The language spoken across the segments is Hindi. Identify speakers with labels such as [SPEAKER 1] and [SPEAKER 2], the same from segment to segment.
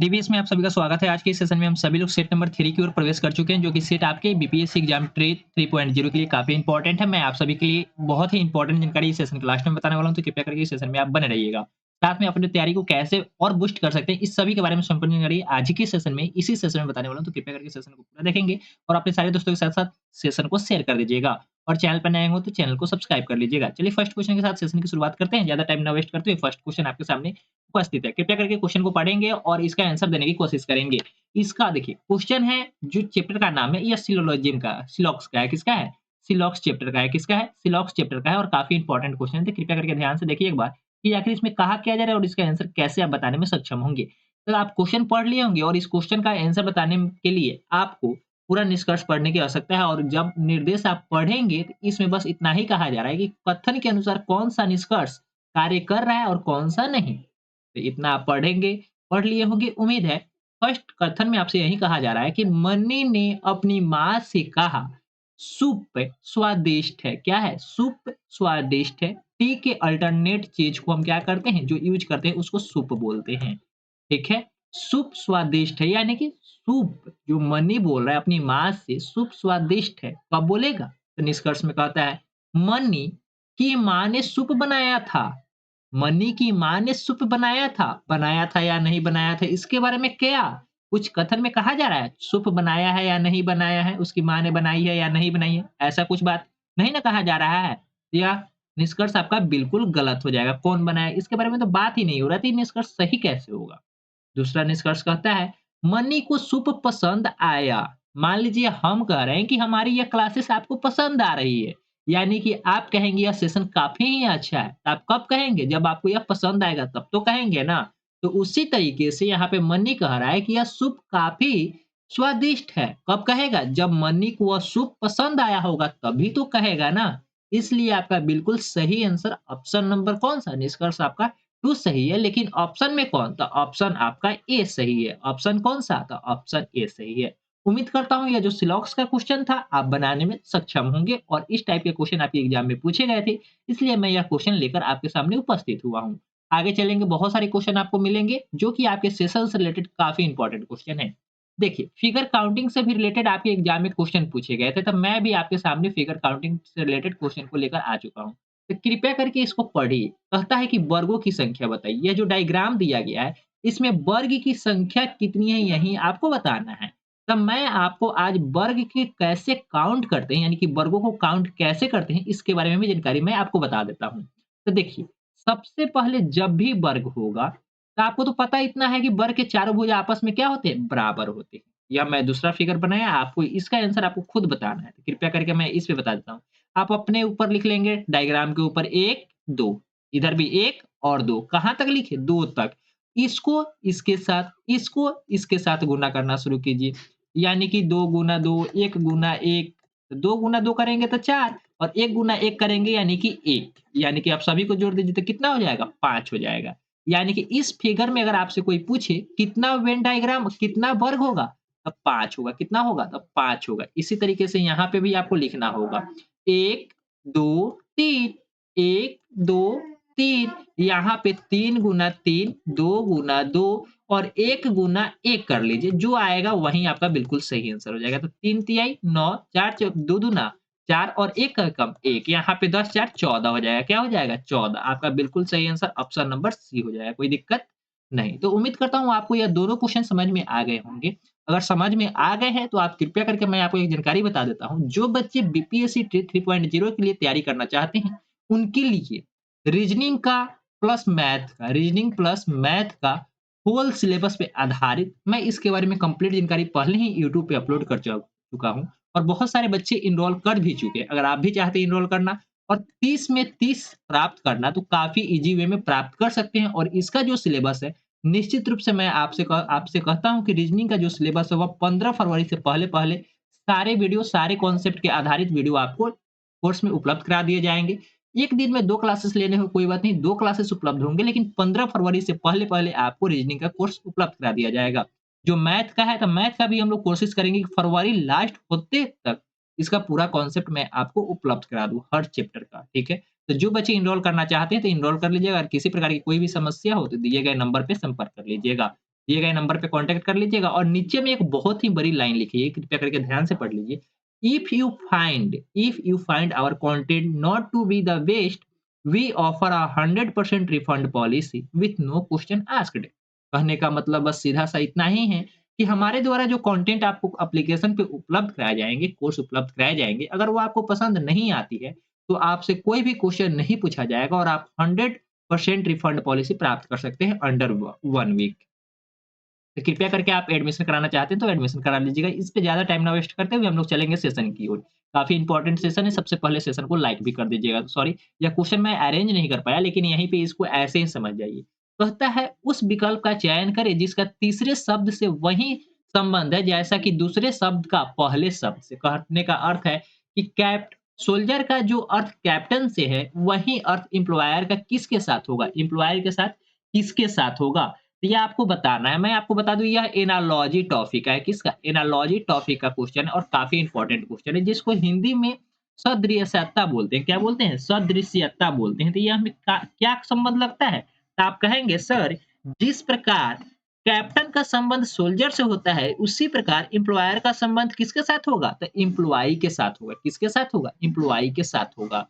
[SPEAKER 1] डीबीएस में आप सभी का स्वागत है। आज के इस सेशन में हम सभी लोग सेट नंबर 3 की ओर प्रवेश कर चुके हैं, जो कि सेट आपके बीपीएससी एग्जाम ट्रे 3.0 के लिए काफ़ी इंपॉर्टेंट है। मैं आप सभी के लिए बहुत ही इंपॉर्टेंट जानकारी इस सेशन के लास्ट में बताने वाला हूँ, तो कृपया करके इस सेशन में आप बने रहिएगा। साथ में अपनी तैयारी को कैसे और बूस्ट कर सकते हैं, इस सभी के बारे में संपूर्ण जानकारी आज ही के सेशन में, इसी सेशन में बताने वाला हूँ, तो कृपया करके सेशन को पूरा देखेंगे और अपने सारे दोस्तों के साथ-साथ सेशन को शेयर कर दीजिएगा। और चैनल पर नए हो तो चैनल को सब्सक्राइब कर लीजिएगा। चलिए फर्स्ट क्वेश्चन के साथ सेशन की शुरुआत करते हैं। ज़्यादा टाइम ना वेस्ट करते हुए फर्स्ट क्वेश्चन आपके सामने उपस्थित है। कृपया करके क्वेश्चन को पढ़ेंगे और इसका आंसर देने की कोशिश करेंगे। इसका देखिए क्वेश्चन है, जो चैप्टर का नाम है, यह सिलोलॉजिज्म का सिलॉक्स का है। किसका है? सिलॉक्स चैप्टर का है। किसका है? सिलॉक्स चैप्टर का है और काफ़ी इंपॉर्टेंट क्वेश्चन है, तो कृपया करके ध्यान से देखिए एक बार कि आखिर इसमें कहा क्या जा रहा है और इसका आंसर कैसे आप बताने में सक्षम होंगे। तो आप क्वेश्चन पढ़ लिए होंगे और इस क्वेश्चन का आंसर बताने के लिए आपको पूरा निष्कर्ष पढ़ने की आवश्यकता है, और जब निर्देश आप पढ़ेंगे तो इसमें बस इतना ही कहा जा रहा है कि कथन के अनुसार कौन-सा निष्कर्ष कार्य कर रहा है और कौन-सा नहीं। तो इतना आप पढ़ेंगे, पढ़ लिए होंगे उम्मीद है। फर्स्ट कथन में आपसे यही कहा जा रहा है कि मन्नी ने अपनी माँ से कहा, सूप स्वादिष्ट है। क्या है? सूप स्वादिष्ट है। टी के अल्टरनेट चीज़ को हम क्या करते हैं, जो यूज़ करते हैं उसको सूप बोलते हैं। ठीक है? सूप स्वादिष्ट है, यानी कि सूप जो मन्नी बोल रहा है अपनी माँ से, सूप स्वादिष्ट है, कब बोलेगा? तो निष्कर्ष में कहता है, मन्नी की माँ ने सूप बनाया था। मन्नी की माँ ने सूप बनाया था या नहीं बनाया था, इसके बारे में क्या कुछ कथन में कहा जा रहा है? सूप बनाया है या नहीं बनाया है, उसकी माँ ने बनाई है या नहीं बनाई है, ऐसा कुछ बात नहीं ना कहा जा रहा है। या निष्कर्ष आपका बिल्कुल गलत हो जाएगा। कौन बनाया इसके बारे में तो बात ही नहीं हो रहा, तो ये निष्कर्ष सही कैसे होगा? दूसरा निष्कर्ष कहता है, मनी को सूप पसंद आया। मान लीजिए हम कह रहे हैं कि हमारी यह क्लासेस आपको पसंद आ रही है, यानी कि आप कहेंगे यह सेशन काफ़ी ही अच्छा है। तो आप कब कहेंगे? जब आपको यह पसंद आएगा तब तो कहेंगे ना। तो उसी तरीके से यहाँ पे मन्नी कह रहा है कि यह सूप काफ़ी स्वादिष्ट है। कब कहेगा? जब मन्नी को वह सूप पसंद आया होगा तभी तो कहेगा ना। इसलिए आपका बिल्कुल सही आंसर ऑप्शन नंबर कौन-सा? निष्कर्ष आपका 2 सही है, लेकिन ऑप्शन में कौन? तो ऑप्शन आपका ए सही है। ऑप्शन कौन-सा? तो ऑप्शन ए सही है। उम्मीद करता हूँ यह जो सिलॉक्स का क्वेश्चन था, आप बनाने में सक्षम होंगे और इस टाइप के क्वेश्चन आपके एग्ज़ाम में पूछे गए थे, इसलिए मैं यह क्वेश्चन लेकर आपके सामने उपस्थित हुआ हूँ। आगे चलेंगे, बहुत सारे क्वेश्चन आपको मिलेंगे, जो कि आपके सेशन से रिलेटेड काफ़ी इंपॉर्टेंट क्वेश्चन हैं। देखिए, फिगर काउंटिंग से भी रिलेटेड आपके एग्ज़ाम में क्वेश्चन पूछे गए थे, तो मैं भी आपके सामने फिगर काउंटिंग से रिलेटेड क्वेश्चन को लेकर आ चुका हूँ। तो कृपया करके इसको पढ़िए। कहता है कि वर्गों की संख्या बताइए। यह जो डायग्राम दिया गया है, इसमें वर्ग की संख्या कितनी है यही आपको बताना है। तब मैं आपको आज वर्ग के कैसे काउंट करते हैं, यानी कि वर्गों को काउंट कैसे करते हैं, इसके बारे में भी जानकारी मैं आपको बता देता हूँ। तो देखिए, सबसे पहले जब भी वर्ग होगा, तो आपको तो पता इतना है कि वर्ग के चारों भुजा आपस में क्या होते हैं? बराबर होते हैं। या मैं दूसरा फिगर बनाया, आपको इसका आंसर आपको खुद बताना है। तो कृपया करके मैं इस पे बता देता हूँ। आप अपने ऊपर लिख लेंगे डायग्राम के ऊपर 1, 2, इधर भी 1 और 2, कहाँ तक लिखे? 2 तक। इसको इसके साथ गुणा करना शुरू कीजिए। यानी कि 2 गुना 2, 1 गुना 1, 2 गुना 2 करेंगे तो 4 और 1 गुना 1 करेंगे यानी कि 1। यानी कि आप सभी को जोड़ दीजिए तो कितना हो जाएगा? 5 हो जाएगा। यानी कि इस फिगर में अगर आपसे कोई पूछे कितना वेन डायग्राम कितना वर्ग होगा? तब 5 होगा। कितना होगा? तब 5 होगा। इसी तरीके से यहाँ पे भी आपको लिखना होगा। 1, 2, 3, 1, 2, 3, यहाँ पे 3 गुना 3, 2 गुना 2 और 1 गुना 1 कर लीजिए, जो आएगा वही आपका बिल्कुल सही आंसर हो जाएगा। तो 3 तिहाई 9, 4 चौ 2 दूना 4 और 1 का कम 1, यहाँ पे 10 4 14 हो जाएगा। क्या हो जाएगा? 14। आपका बिल्कुल सही आंसर ऑप्शन नंबर सी हो जाएगा, कोई दिक्कत नहीं। तो उम्मीद करता हूँ आपको यह दोनों क्वेश्चन समझ में आ गए होंगे। अगर समझ में आ गए हैं तो आप कृपया करके मैं आपको एक जानकारी बता देता हूँ। जो बच्चे बीपीएससी टी 3.0 के लिए तैयारी करना चाहते हैं, उनके लिए रीजनिंग प्लस मैथ का होल सिलेबस पे आधारित मैं इसके बारे में कंप्लीट जानकारी पहले ही यूट्यूब पे अपलोड कर चुका हूँ और बहुत सारे बच्चे एनरोल कर भी चुके हैं। अगर आप भी चाहते हैं एनरोल करना और 30 में 30 प्राप्त करना, तो काफ़ी ईज़ी वे में प्राप्त कर सकते हैं और इसका जो सिलेबस है, निश्चित रूप से मैं आपसे कहता हूँ कि रीजनिंग का जो सिलेबस है, वह 15 फरवरी से पहले-पहले सारे वीडियो, सारे कॉन्सेप्ट के आधारित वीडियो आपको कोर्स में उपलब्ध करा दिए जाएँगे। 1 दिन में 2 क्लासेस लेने हो कोई बात नहीं, 2 क्लासेस उपलब्ध होंगे, लेकिन 15 फरवरी से पहले-पहले आपको रीजनिंग का कोर्स उपलब्ध करा दिया जाएगा। जो मैथ का है, तो मैथ का भी हम लोग कोशिश करेंगे कि फरवरी लास्ट होते तक इसका पूरा कॉन्सेप्ट मैं आपको उपलब्ध करा दूँ, हर चैप्टर का, ठीक है? तो जो बच्चे एनरोल करना चाहते हैं, तो एनरोल कर लीजिएगा। अगर किसी प्रकार की कोई भी समस्या हो, तो दिए गए नंबर पे संपर्क कर लीजिएगा। दिए गए नंबर पे कॉन्टैक्ट कर लीजिएगा और नीचे में एक बहुत ही बड़ी लाइन लिखी है, कृपया करके ध्यान से पढ़ लीजिए। If you find our content not to be the best, we offer a 100% refund policy with no question asked. कहने का मतलब बस सीधा-सा इतना ही है कि हमारे द्वारा जो कंटेंट आपको एप्लीकेशन पे उपलब्ध कराए जाएँगे, कोर्स उपलब्ध कराए जाएँगे, अगर वो आपको पसंद नहीं आती है, तो आपसे कोई भी क्वेश्चन नहीं पूछा जाएगा और आप 100% रिफंड पॉलिसी प्राप्त कर सकते हैं अंडर 1 वीक। तो कृपया करके आप एडमिशन कराना चाहते हैं तो एडमिशन करा लीजिएगा। इस पे ज़्यादा टाइम ना वेस्ट करते हुए हम लोग चलेंगे सेशन की ओर। काफ़ी इंपॉर्टेंट सेशन है, सबसे पहले सेशन को लाइक भी कर दीजिएगा। सॉरी, यह क्वेश्चन मैं अरेंज नहीं कर पाया लेकिन यहीं पे इसको ऐसे ही समझ जाइए। कहता है उस विकल्प का चयन करें जिसका तीसरे शब्द से वही संबंध है जैसा कि दूसरे शब्द का पहले शब्द से। कहने का अर्थ है कि कैप्ट सोल्जर का जो अर्थ कैप्टन से है, वही अर्थ एम्प्लॉयर का किसके साथ होगा? एम्प्लॉयर के साथ किसके साथ होगा? तो ये आपको बताना है। मैं आपको बता दूँ यह एनालॉजी टॉपिक है। किसका? एनालॉजी टॉपिक का क्वेश्चन है और काफ़ी इम्पोर्टेंट क्वेश्चन है जिसको हिंदी में सदृश्यता बोलते हैं। क्या बोलते हैं? सदृश्यता बोलते हैं। तो ये हमें का क्या संबंध लगता है? तो आप कहेंगे सर जिस प्रकार कैप्टन का संबंध सोल्जर से होता है, उसी प्रकार एम्प्लॉयर का संबंध किसके साथ होगा? तो एम्प्लॉयी के साथ होगा। किसके साथ होगा? एम्प्लॉयी के साथ होगा।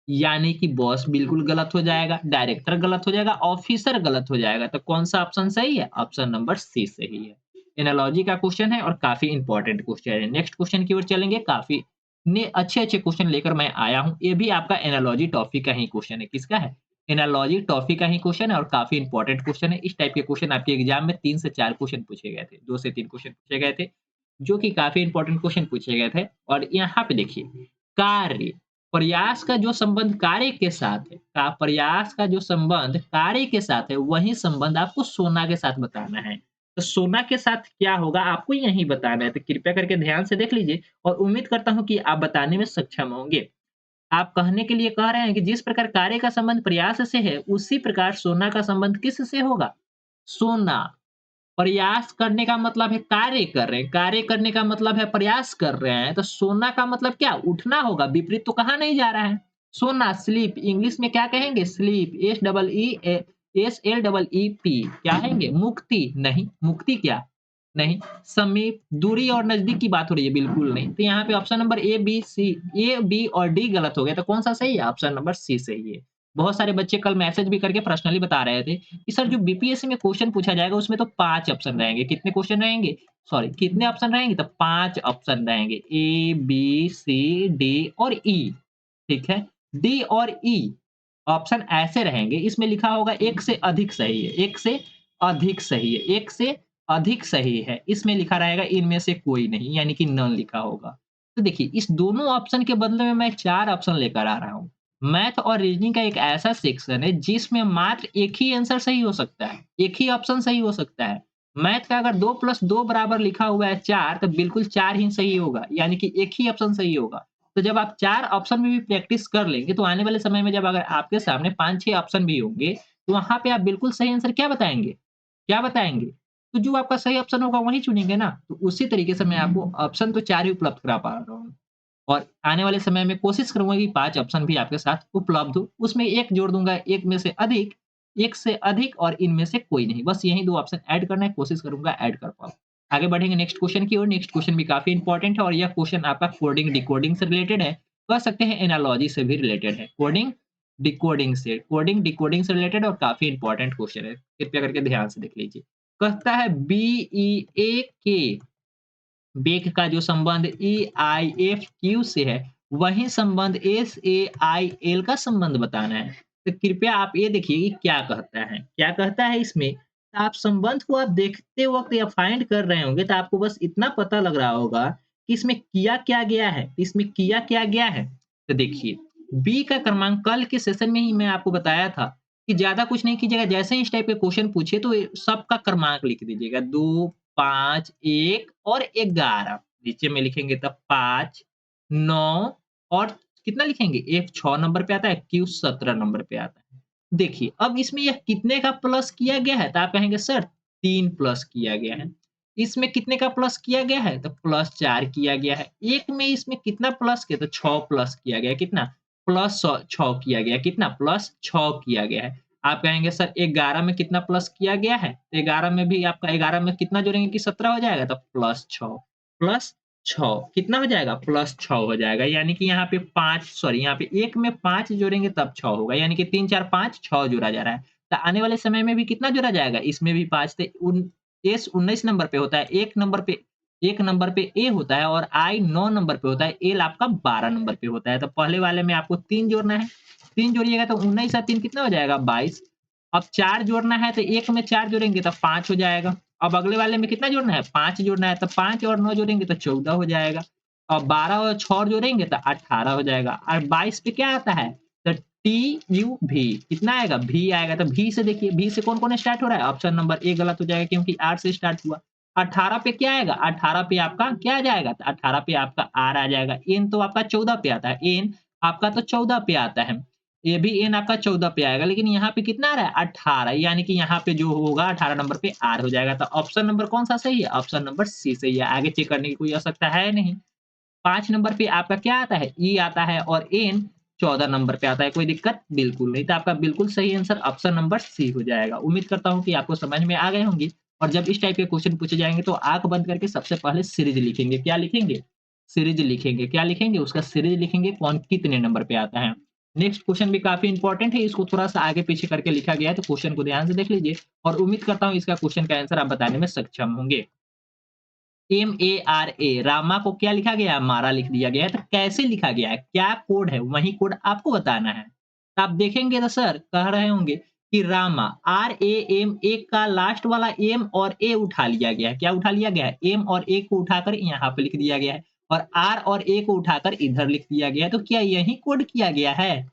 [SPEAKER 1] यानी कि बॉस बिल्कुल गलत हो जाएगा, डायरेक्टर गलत हो जाएगा, ऑफिसर गलत हो जाएगा। तो कौन-सा ऑप्शन सही है? ऑप्शन नंबर सी सही है। एनालॉजी का क्वेश्चन है और काफ़ी इम्पोर्टेंट क्वेश्चन है। नेक्स्ट क्वेश्चन की ओर चलेंगे, काफ़ी ने अच्छे-अच्छे क्वेश्चन लेकर मैं आया हूँ। ये भी आपका एनालॉजी टॉपिक का ही क्वेश्चन है। किसका है? एनालॉजी टॉपिक का ही क्वेश्चन है और काफ़ी इम्पोर्टेंट क्वेश्चन है। इस टाइप के क्वेश्चन आपके एग्ज़ाम में 3 से 4 क्वेश्चन पूछे गए थे। 2 से 3 क्वेश्चन पूछे गए थे, जो कि काफ़ी इम्पोर्टेंट क्वेश्चन पूछे गए थे। और यहाँ पे देखिए, कार्य प्रयास का जो संबंध कार्य के साथ है, का प्रयास का जो संबंध कार्य के साथ है, वही संबंध आपको सोना के साथ बताना है। तो सोना के साथ क्या होगा आपको यही बताना है। तो कृपया करके ध्यान से देख लीजिए और उम्मीद करता हूँ कि आप बताने में सक्षम होंगे। आप कहने के लिए कह रहे हैं कि जिस प्रकार कार्य का संबंध प्रयास से है, उसी प्रकार सोना का संबंध किससे होगा? सोना। प्रयास करने का मतलब है कार्य कर रहे हैं, कार्य करने का मतलब है प्रयास कर रहे हैं, तो सोना का मतलब क्या? उठना होगा, विपरीत तो कहा नहीं जा रहा है। सोना स्लीप इंग्लिश में क्या कहेंगे? स्लीप SEEP क्या कहेंगे? मुक्ति नहीं, मुक्ति क्या? नहीं, समीप दूरी और नज़दीक की बात हो रही है, बिल्कुल नहीं। तो यहाँ पे ऑप्शन नंबर ए, बी और डी गलत हो गया, तो कौन-सा सही है? ऑप्शन नंबर सी सही है। बहुत सारे बच्चे कल मैसेज भी करके पर्सनली बता रहे थे कि सर जो बीपीएससी में क्वेश्चन पूछा जाएगा उसमें तो 5 ऑप्शन रहेंगे। कितने क्वेश्चन रहेंगे? सॉरी कितने ऑप्शन रहेंगे? तो 5 ऑप्शन रहेंगे। ए, बी, सी, डी और ई, ठीक है? डी और ई ऑप्शन ऐसे रहेंगे, इसमें लिखा होगा 1 से अधिक सही है, 1 से अधिक सही है, 1 से अधिक सही है। इसमें लिखा रहेगा इनमें से कोई नहीं, यानी कि नन लिखा होगा। तो देखिए इस दोनों ऑप्शन के बदले में मैं 4 ऑप्शन लेकर आ रहा हूँ। मैथ और रीजनिंग का एक ऐसा सेक्शन है जिसमें मात्र एक ही आंसर सही हो सकता है, एक ही ऑप्शन सही हो सकता है। मैथ का अगर 2 + 2 बराबर लिखा हुआ है 4 तो बिल्कुल 4 ही सही होगा, यानी कि एक ही ऑप्शन सही होगा। तो जब आप 4 ऑप्शन में भी प्रैक्टिस कर लेंगे तो आने वाले समय में जब अगर आपके सामने 5-6 ऑप्शन भी होंगे, तो वहाँ पे आप बिल्कुल सही आंसर क्या बताएँगे? क्या बताएँगे? तो जो आपका सही ऑप्शन होगा वही चुनेंगे ना। तो उसी तरीके से मैं आपको ऑप्शन तो 4 ही उपलब्ध करा पा रहा हूँ। और आने वाले समय में कोशिश करूँगा कि 5 ऑप्शन भी आपके साथ उपलब्ध हो। उसमें 1 जोड़ दूँगा, 1 में से अधिक, 1 से अधिक और इनमें से कोई नहीं। बस यही 2 ऑप्शन ऐड करना है, कोशिश करूँगा ऐड कर पाऊँ। आगे बढ़ेंगे नेक्स्ट क्वेश्चन की ओर। नेक्स्ट क्वेश्चन भी काफ़ी इंपॉर्टेंट है और यह क्वेश्चन आपका कोडिंग, डिकोडिंग से रिलेटेड है। कह सकते हैं एनालॉजी से भी रिलेटेड है। कोडिंग, डिकोडिंग से रिलेटेड और काफ़ी इंपॉर्टेंट क्वेश्चन है। कृपया करके ध्यान से देख लीजिए। कहता है BEAK बेक का जो संबंध EIFQ से है, वही संबंध SAIL का संबंध बताना है। तो कृपया आप ये देखिए कि क्या कहता है। क्या कहता है इसमें, आप संबंध को आप देखते वक़्त या फाइंड कर रहे होंगे तो आपको बस इतना पता लग रहा होगा कि इसमें किया क्या गया है, इसमें किया क्या गया है। तो देखिए, बी का क्रमांक कल के सेशन में ही मैं आपको बताया था कि ज़्यादा कुछ नहीं कीजिएगा, जैसे ही इस टाइप के क्वेश्चन पूछे तो सबका क्रमांक लिख दीजिएगा। 2 5, 1 और 11 नीचे में लिखेंगे तब 5, 9 और कितना लिखेंगे? F 6 नंबर पे आता है, Q 17 नंबर पे आता है। देखिए, अब इसमें यह कितने का प्लस किया गया है? तो आप कहेंगे सर 3 प्लस किया गया है। इसमें कितने का प्लस किया गया है? तो प्लस 4 किया गया है। एक में इसमें कितना प्लस किया? तो 6 प्लस किया गया है। कितना? प्लस 6 किया गया है। कितना? प्लस 6 किया गया है। आप कहेंगे सर 11 में कितना प्लस किया गया है? 11 में भी आपका 11 में कितना जोड़ेंगे कि 17 हो जाएगा? तो प्लस 6 कितना हो जाएगा? प्लस 6 हो जाएगा। यानी कि यहाँ पे 5 सॉरी यहाँ पे 1 में 5 जोड़ेंगे तब 6 होगा। यानी कि 3, 4, 5 6 जोड़ा जा रहा है। तो आने वाले समय में भी कितना जोड़ा जाएगा? इसमें भी 5 से एस 19 नंबर पे होता है, 1 नंबर पे ए होता है और आई 9 नंबर पे होता है, एल आपका 12 नंबर पे होता है। तो पहले वाले में आपको 3 जोड़ना है, 3 जोड़िएगा तो 19 और 3 कितना हो जाएगा? 22। अब 4 जोड़ना है तो 1 में 4 जोड़ेंगे तो 5 हो जाएगा। अब अगले वाले में कितना जोड़ना है? 5 जोड़ना है तो 5 और 9 जोड़ेंगे तो 14 हो जाएगा। और 12 और 6 और जोड़ेंगे तो 18 हो जाएगा और 22 पे क्या आता है? तो टी-यू-भी कितना आएगा? भी आएगा। तो भी से देखिए, भी से कौन-कौन स्टार्ट हो रहा है? ऑप्शन नंबर ए गलत हो जाएगा क्योंकि आर से स्टार्ट हुआ। 18 पे क्या आएगा? 18 पे आपका क्या आ जाएगा? तो 18 पे आपका आर आ जाएगा। एन तो आपका 14 पे आता है। एन आपका तो 14 पे आता है। ये भी एन आपका 14 पे आएगा, लेकिन यहाँ पे कितना आ रहा है? 18 यानी कि यहाँ पे जो होगा 18 नंबर पे आर हो जाएगा। तो ऑप्शन नंबर कौन-सा सही है? ऑप्शन नंबर सी सही है। आगे चेक करने की कोई आवश्यकता है नहीं। 5 नंबर पे आपका क्या आता है? ई आता है और एन 14 नंबर पे आता है। कोई दिक्कत? बिल्कुल नहीं। तो आपका बिल्कुल सही आंसर ऑप्शन नंबर सी हो जाएगा। उम्मीद करता हूँ कि आपको समझ में आ गए होंगे और जब इस टाइप के क्वेश्चन पूछे जाएँगे तो आँख बंद करके सबसे पहले सीरीज़ लिखेंगे। क्या लिखेंगे? सीरीज़ लिखेंगे। क्या लिखेंगे? उसका सीरीज़ लिखेंगे कौन कितने नंबर पे आता है। नेक्स्ट क्वेश्चन भी काफ़ी इंपॉर्टेंट है। इसको थोड़ा-सा आगे-पीछे करके लिखा गया है तो क्वेश्चन को ध्यान से देख लीजिए और उम्मीद करता हूँ इसका क्वेश्चन का आंसर आप बताने में सक्षम होंगे। MARA रामा को क्या लिखा गया है? मारा लिख दिया गया है। तो कैसे लिखा गया है? क्या कोड है? वही कोड आपको बताना है। तो आप देखेंगे तो सर कह रहे होंगे कि रामा RAMA का लास्ट वाला एम और ए उठा लिया गया है। क्या उठा लिया गया है? एम और ए को उठाकर यहाँ पे लिख दिया गया है और आर और ए को उठाकर इधर लिख दिया गया है। तो क्या यही कोड किया गया है?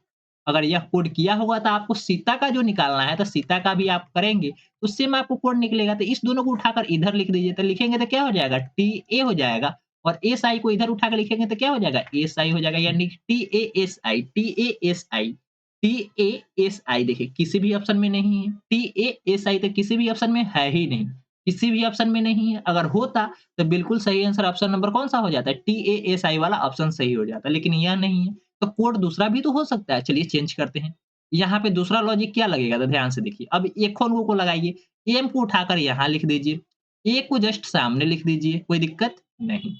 [SPEAKER 1] अगर यह कोड किया होगा तो आपको सीता का जो निकालना है तो सीता का भी आप करेंगे, उससे में आपको कोड निकलेगा। तो इस दोनों को उठाकर इधर लिख दीजिए, तो लिखेंगे तो क्या हो जाएगा? टीए हो जाएगा और एसआई को इधर उठाकर लिखेंगे तो क्या हो जाएगा? एसआई हो जाएगा यानी टीएएसआई टीएएसआई टीएएसआई देखिए किसी भी ऑप्शन में नहीं है। टीएएसआई तो किसी भी ऑप्शन में है ही नहीं, किसी भी ऑप्शन में नहीं है। अगर होता तो बिल्कुल सही आंसर ऑप्शन नंबर कौन-सा हो जाता है? टीएएसआई वाला ऑप्शन सही हो जाता, लेकिन यह नहीं है। तो कोड दूसरा भी तो हो सकता है। चलिए चेंज करते हैं। यहाँ पे दूसरा लॉजिक क्या लगेगा? तो ध्यान से देखिए। अब एक और को लगाइए, एम को उठाकर यहाँ लिख दीजिए, ए को जस्ट सामने लिख दीजिए, कोई दिक्कत नहीं।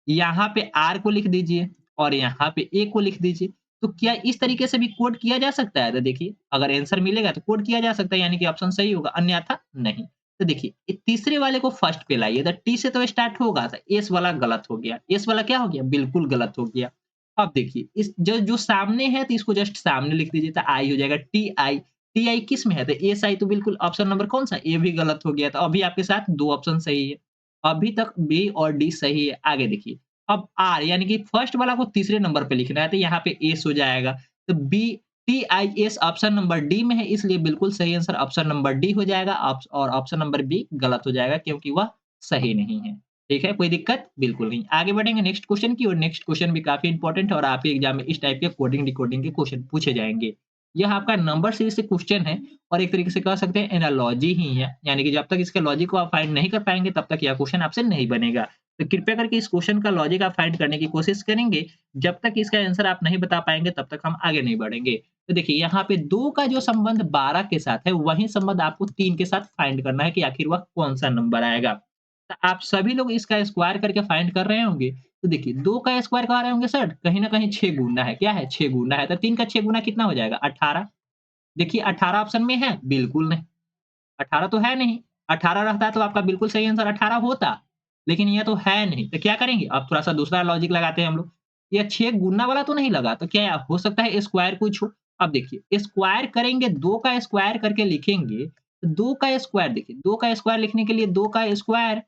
[SPEAKER 1] यहाँ पे आर को लिख दीजिए और यहाँ पे ए को लिख दीजिए। तो क्या इस तरीके से भी कोड किया जा सकता है? तो देखिए, अगर आंसर मिलेगा तो कोड किया जा सकता है यानी कि ऑप्शन सही होगा, अन्यथा नहीं। तो देखिए, तीसरे वाले को फर्स्ट पे लाइए, तो टी से तो स्टार्ट होगा, तो एस वाला गलत हो गया। एस वाला क्या हो गया? बिल्कुल गलत हो गया। अब देखिए इस जो जो सामने है तो इसको जस्ट सामने लिख दीजिए तो आई हो जाएगा टी-आई। टी-आई किस में है? तो एस-आई तो बिल्कुल ऑप्शन नंबर कौन-सा? ए भी गलत हो गया। तो अभी आपके साथ 2 ऑप्शन सही है। अभी तक बी और डी सही है। आगे देखिए, अब आर यानी कि फर्स्ट वाला को तीसरे नंबर पे लिखना है तो यहाँ पे एस हो जाएगा। तो बी टी-आई-एस ऑप्शन नंबर डी में है इसलिए बिल्कुल सही आंसर ऑप्शन नंबर डी हो जाएगा और ऑप्शन नंबर बी गलत हो जाएगा क्योंकि वह सही नहीं है। ठीक है, कोई दिक्कत? बिल्कुल नहीं। आगे बढ़ेंगे नेक्स्ट क्वेश्चन की ओर। नेक्स्ट क्वेश्चन भी काफ़ी इंपोर्टेंट है और आपके एग्ज़ाम में इस टाइप के कोडिंग डिकोडिंग के क्वेश्चन पूछे जाएँगे। यह आपका नंबर सीरीज़ से क्वेश्चन है और एक तरीके से कह सकते हैं एनालॉजी ही है। यानी कि जब तक इसके लॉजिक को आप फाइंड नहीं कर पाएँगे तब तक यह क्वेश्चन आपसे नहीं बनेगा। तो कृपया करके इस क्वेश्चन का लॉजिक आप फाइंड करने की कोशिश करेंगे। जब तक इसका आंसर आप नहीं बता पाएँगे तब तक हम आगे नहीं बढ़ेंगे। तो देखिए यहाँ पे 2 का जो संबंध 12 के साथ है वही संबंध आपको 3 के साथ फाइंड करना है कि आखिर वह कौन-सा नंबर आएगा। तो आप सभी लोग इसका स्क्वायर करके फाइंड कर रहे होंगे। तो देखिए 2 का स्क्वायर कह रहे होंगे सर कहीं न कहीं 6 गुना है। क्या है? 6 गुना है। तो 3 का 6 गुना कितना हो जाएगा? 18। देखिए 18 ऑप्शन में है? बिल्कुल नहीं। 18 तो है नहीं। 18 रहता तो आपका बिल्कुल सही आंसर 18 होता। लेकिन ये तो है नहीं। तो क्या करेंगे? अब थोड़ा-सा दूसरा लॉजिक लगाते हैं हम लोग। ये 6 गुना वाला तो नहीं लगा, तो क्या हो सकता है स्क्वायर कुछ हो? अब देखिए स्क्वायर करेंगे 2 का स्क्वायर करके लिखेंगे, तो 2 का स्क्वायर देखिए 2 का स्क्वायर लिखने के लिए 2 का स्क्वायर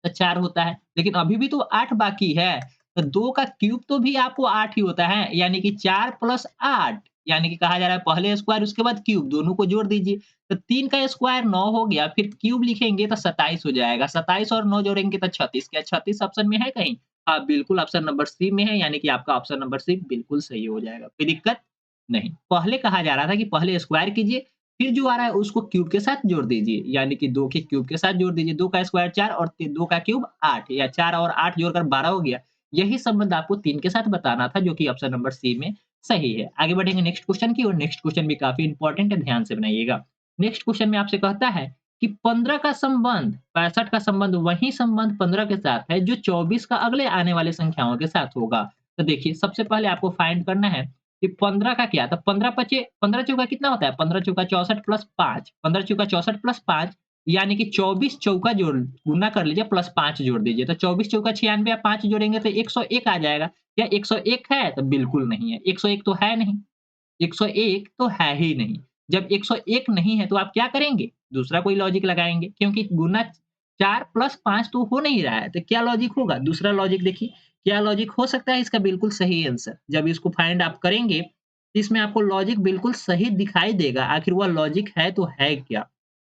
[SPEAKER 1] 4 होता है, लेकिन अभी भी तो 8 बाकी है। तो 2 का क्यूब तो भी आपको 8 ही होता है, यानी कि 4 प्लस 8 यानी कि कहा जा रहा है पहले स्क्वायर उसके बाद क्यूब दोनों को जोड़ दीजिए। तो 3 का स्क्वायर 9 हो गया, फिर क्यूब लिखेंगे तो 27 हो जाएगा। 27 और 9 जोड़ेंगे तो 36 क्या 36 ऑप्शन में है कहीं? हाँ, बिल्कुल ऑप्शन नंबर सी में है, यानी कि आपका ऑप्शन नंबर सी बिल्कुल सही हो जाएगा। कोई दिक्कत? नहीं। पहले कहा जा रहा था कि पहले स्क्वायर कीजिए फिर जो आ रहा है उसको क्यूब के साथ जोड़ दीजिए, यानी कि 2 के क्यूब के साथ जोड़ दीजिए, 2 का स्क्वायर 4 और 2 का क्यूब 8 या 4 और 8 जोड़कर 12 हो गया। यही संबंध आपको 3 के साथ बताना था जो कि ऑप्शन नंबर सी में सही है। आगे बढ़ेंगे नेक्स्ट क्वेश्चन की ओर। नेक्स्ट क्वेश्चन भी काफ़ी इम्पोर्टेंट है, ध्यान से बनाइएगा। नेक्स्ट क्वेश्चन में आपसे कहता है कि 15 का संबंध 65 का संबंध वही संबंध 15 के साथ है जो 24 का अगले आने वाले संख्याओं के साथ होगा। तो देखिए सबसे पहले आपको फाइंड करना है कि 15 का क्या था, 15 पचे 15 चौका कितना होता है? 15 चौका 64 प्लस 5, 15 चौका 64 प्लस 5 यानी कि 24 चौका जोड़ गुना कर लीजिए प्लस 5 जोड़ दीजिए। तो 24 चौका 96 आप 5 जोड़ेंगे तो 101 आ जाएगा। क्या 101 है? तो बिल्कुल नहीं है। 101 तो है नहीं। 101 तो है ही नहीं। जब 101 नहीं है तो आप क्या करेंगे? दूसरा कोई लॉजिक लगाएँगे क्योंकि गुना 4 प्लस 5 तो हो नहीं रहा है, तो क्या लॉजिक होगा? दूसरा लॉजिक देखिए, क्या लॉजिक हो सकता है इसका बिल्कुल सही आंसर? जब इसको फाइंड आप करेंगे, तो इसमें आपको लॉजिक बिल्कुल सही दिखाई देगा। आखिर वह लॉजिक है तो है क्या?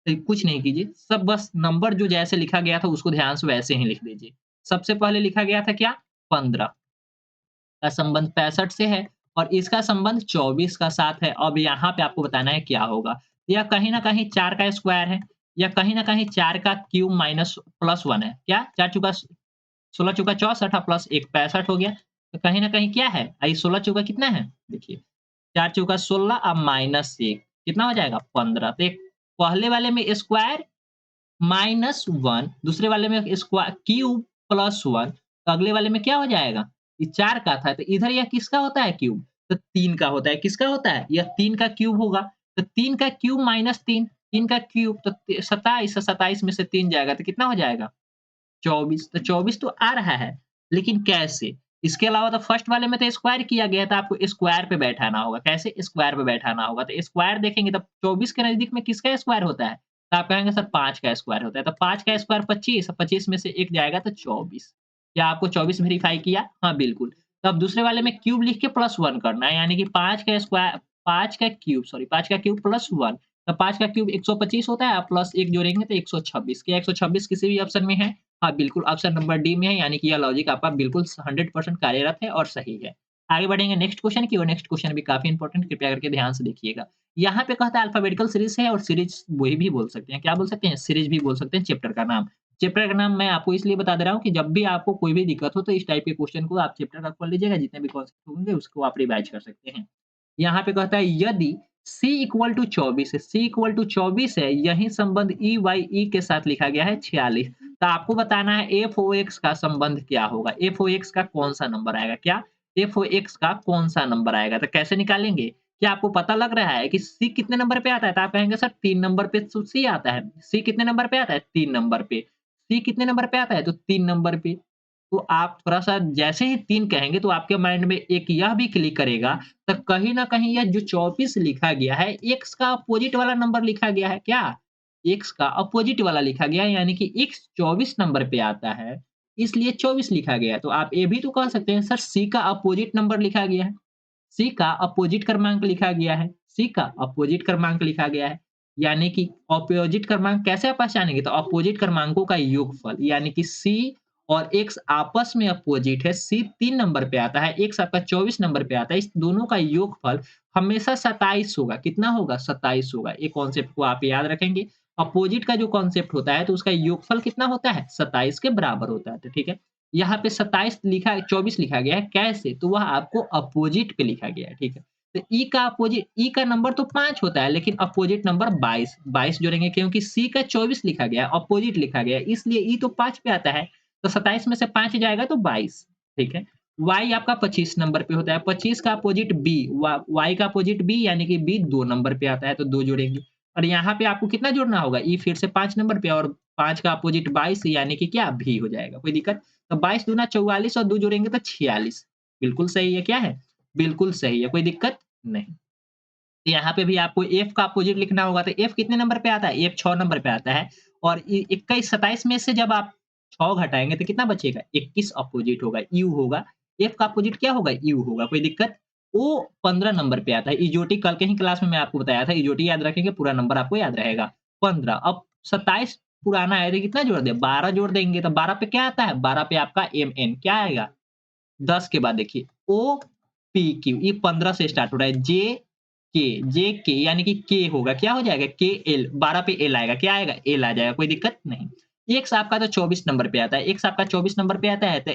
[SPEAKER 1] कुछ नहीं कीजिए, सब बस नंबर जो जैसे लिखा गया था उसको ध्यान से वैसे ही लिख दीजिए। सबसे पहले लिखा गया था क्या? 15 का संबंध 65 से है और इसका संबंध 24 का साथ है। अब यहाँ पे आपको बताना है क्या होगा? या कहीं न कहीं 4 का स्क्वायर है या कहीं न कहीं 4 का क्यूब माइनस प्लस 1 है। क्या? 4 चौका 16 चौका 64 प्लस 1 65 हो गया। तो कहीं न कहीं क्या है? 16 चौका कितना है? देखिए 4 चौका 16 अब माइनस 1 कितना हो जाएगा? 15। तो एक पहले वाले में स्क्वायर माइनस 1 दूसरे वाले में क्यूब प्लस 1 तो अगले वाले में क्या हो जाएगा? ये 4 का था तो इधर यह किसका होता है क्यूब? तो 3 का होता है। किसका होता है? यह 3 का क्यूब होगा। तो 3 का क्यूब माइनस 3 3 का क्यूब तो 27 27 में से 3 जाएगा तो कितना हो जाएगा? 24 तो 24 तो आ रहा है, लेकिन कैसे? इसके अलावा तो फर्स्ट वाले में तो स्क्वायर किया गया था, आपको स्क्वायर पे बैठाना होगा। कैसे? स्क्वायर पे बैठाना होगा। तो स्क्वायर देखेंगे तब 24 के नज़दीक में किसका स्क्वायर होता है? तो आप कहेंगे सर 5 का स्क्वायर होता है। तो 5 का स्क्वायर 25 25 में से 1 जाएगा तो 24। क्या आपको 24 वेरीफाई किया? हाँ, बिल्कुल। तो अब दूसरे वाले में क्यूब लिख के प्लस 1 करना है, यानी कि 5 का क्यूब प्लस 1 तो 5 का क्यूब 125 होता है, आप प्लस 1 जोड़ेंगे तो 126। क्या 126 किसी भी ऑप्शन में है? हाँ, बिल्कुल ऑप्शन नंबर डी में है, यानी कि यह लॉजिक आपका बिल्कुल 100% कार्यरत है और सही है। आगे बढ़ेंगे नेक्स्ट क्वेश्चन की ओर। नेक्स्ट क्वेश्चन भी काफ़ी इंपोर्टेंट, कृपया करके ध्यान से देखिएगा। यहाँ पे कहता है अल्फाबेटिकल सीरीज़ है और सीरीज़ वही भी बोल सकते हैं। क्या बोल सकते हैं? सीरीज़ भी बोल सकते हैं चैप्टर का नाम। चैप्टर का नाम मैं आपको इसलिए बता दे रहा हूँ कि जब भी आपको कोई भी दिक्कत हो तो इस टाइप के क्वेश्चन को आप चैप्टर का खोल लीजिएगा, जितने भी कॉन्सेप्ट होंगे उसको आप रिवाइज़ कर सकते हैं। यहाँ पे कहता है यदि C इक्वल टू 24 है, C इक्वल टू 24 है, यही संबंध EYE के साथ लिखा गया है 46। तो आपको बताना है FOX का संबंध क्या होगा? FOX का कौन-सा नंबर आएगा? क्या? FOX का कौन-सा नंबर आएगा? तो कैसे निकालेंगे? क्या आपको पता लग रहा है कि C कितने नंबर पे आता है? तो आप कहेंगे सर 3 नंबर पे तो C आता है। C कितने नंबर पे आता है? 3 नंबर पे। C कितने नंबर पे आता है? तो 3 नंबर पे। तो आप थोड़ा-सा जैसे ही 3 कहेंगे तो आपके माइंड में एक यह भी क्लिक करेगा, तो कहीं न कहीं यह जो 24 लिखा गया है, x का अपोज़िट वाला नंबर लिखा गया है क्या? x का अपोज़िट वाला लिखा गया है, यानी कि x 24 नंबर पे आता है, इसलिए 24 लिखा गया है। तो आप ये भी तो कह सकते हैं सर c का अपोज़िट नंबर लिखा गया है। C का अपोज़िट क्रमांक लिखा गया है। C का अपोज़िट क्रमांक लिखा गया है। यानी कि अपोज़िट क्रमांक कैसे आप पहचानेंगे? तो अपोज़िट क्रमांकों का योगफल यानी कि C और X आपस में अपोज़िट है। C 3 नंबर पे आता है, X आपका 24 नंबर पे आता है। इस दोनों का योगफल हमेशा 27 होगा। कितना होगा? 27 होगा। ये कॉन्सेप्ट को आप याद रखेंगे। अपोज़िट का जो कॉन्सेप्ट होता है तो उसका योगफल कितना होता है? 27 के बराबर होता है। तो ठीक है। यहाँ पे 27 लिखा है 24 लिखा गया है, कैसे? तो वह आपको अपोज़िट पे लिखा गया है, ठीक है? तो ई का नंबर तो 5 होता है, लेकिन अपोज़िट नंबर 22 22 जोड़ेंगे क्योंकि सी का 24 लिखा गया है, अपोज़िट लिखा गया है, इसलिए ई तो 5 पे आता है, तो 27 में से 5 जाएगा तो 22, ठीक है? वाई आपका 25 नंबर पे होता है, 25 का अपोज़िट बी, वाई का अपोज़िट बी यानी कि बी 2 नंबर पे आता है, तो 2 जोड़ेंगे और यहाँ पे आपको कितना जोड़ना होगा? ई फिर से 5 नंबर पे और 5 का अपोज़िट 22 यानी कि क्या? भी हो जाएगा, कोई दिक्कत? तो 22 दूना 44 और 2 जोड़ेंगे तो 46 बिल्कुल सही है, क्या है? बिल्कुल सही है, कोई दिक्कत नहीं। तो यहाँ पे भी आपको f का अपोज़िट लिखना होगा, तो f कितने नंबर पे आता है? f 6 नंबर पे आता है और इ 21 27 में से जब आप 6 घटाएँगे तो कितना बचेगा? 21 अपोज़िट होगा, u होगा। f का अपोज़िट क्या होगा? u होगा, कोई दिक्कत? o 15 नंबर पे आता है। इजोटी कल के ही क्लास में मैं आपको बताया था, इजोटी याद रखेंगे, पूरा नंबर आपको याद रहेगा, 15। अब 27 पुराना है तो कितना जोड़ दें? 12 जोड़ देंगे, तो 12 पे क्या आता है? 12 पे आपका mn क्या आएगा? 10 के बाद देखिए OPQ ये 15 से स्टार्ट हो रहा है। JK यानी कि K होगा, क्या हो जाएगा? KL 12 पे L आएगा, क्या आएगा? L आ जाएगा, कोई दिक्कत नहीं। X आपका तो 24 नंबर पे आता है, X आपका 24 नंबर पे आता है, तो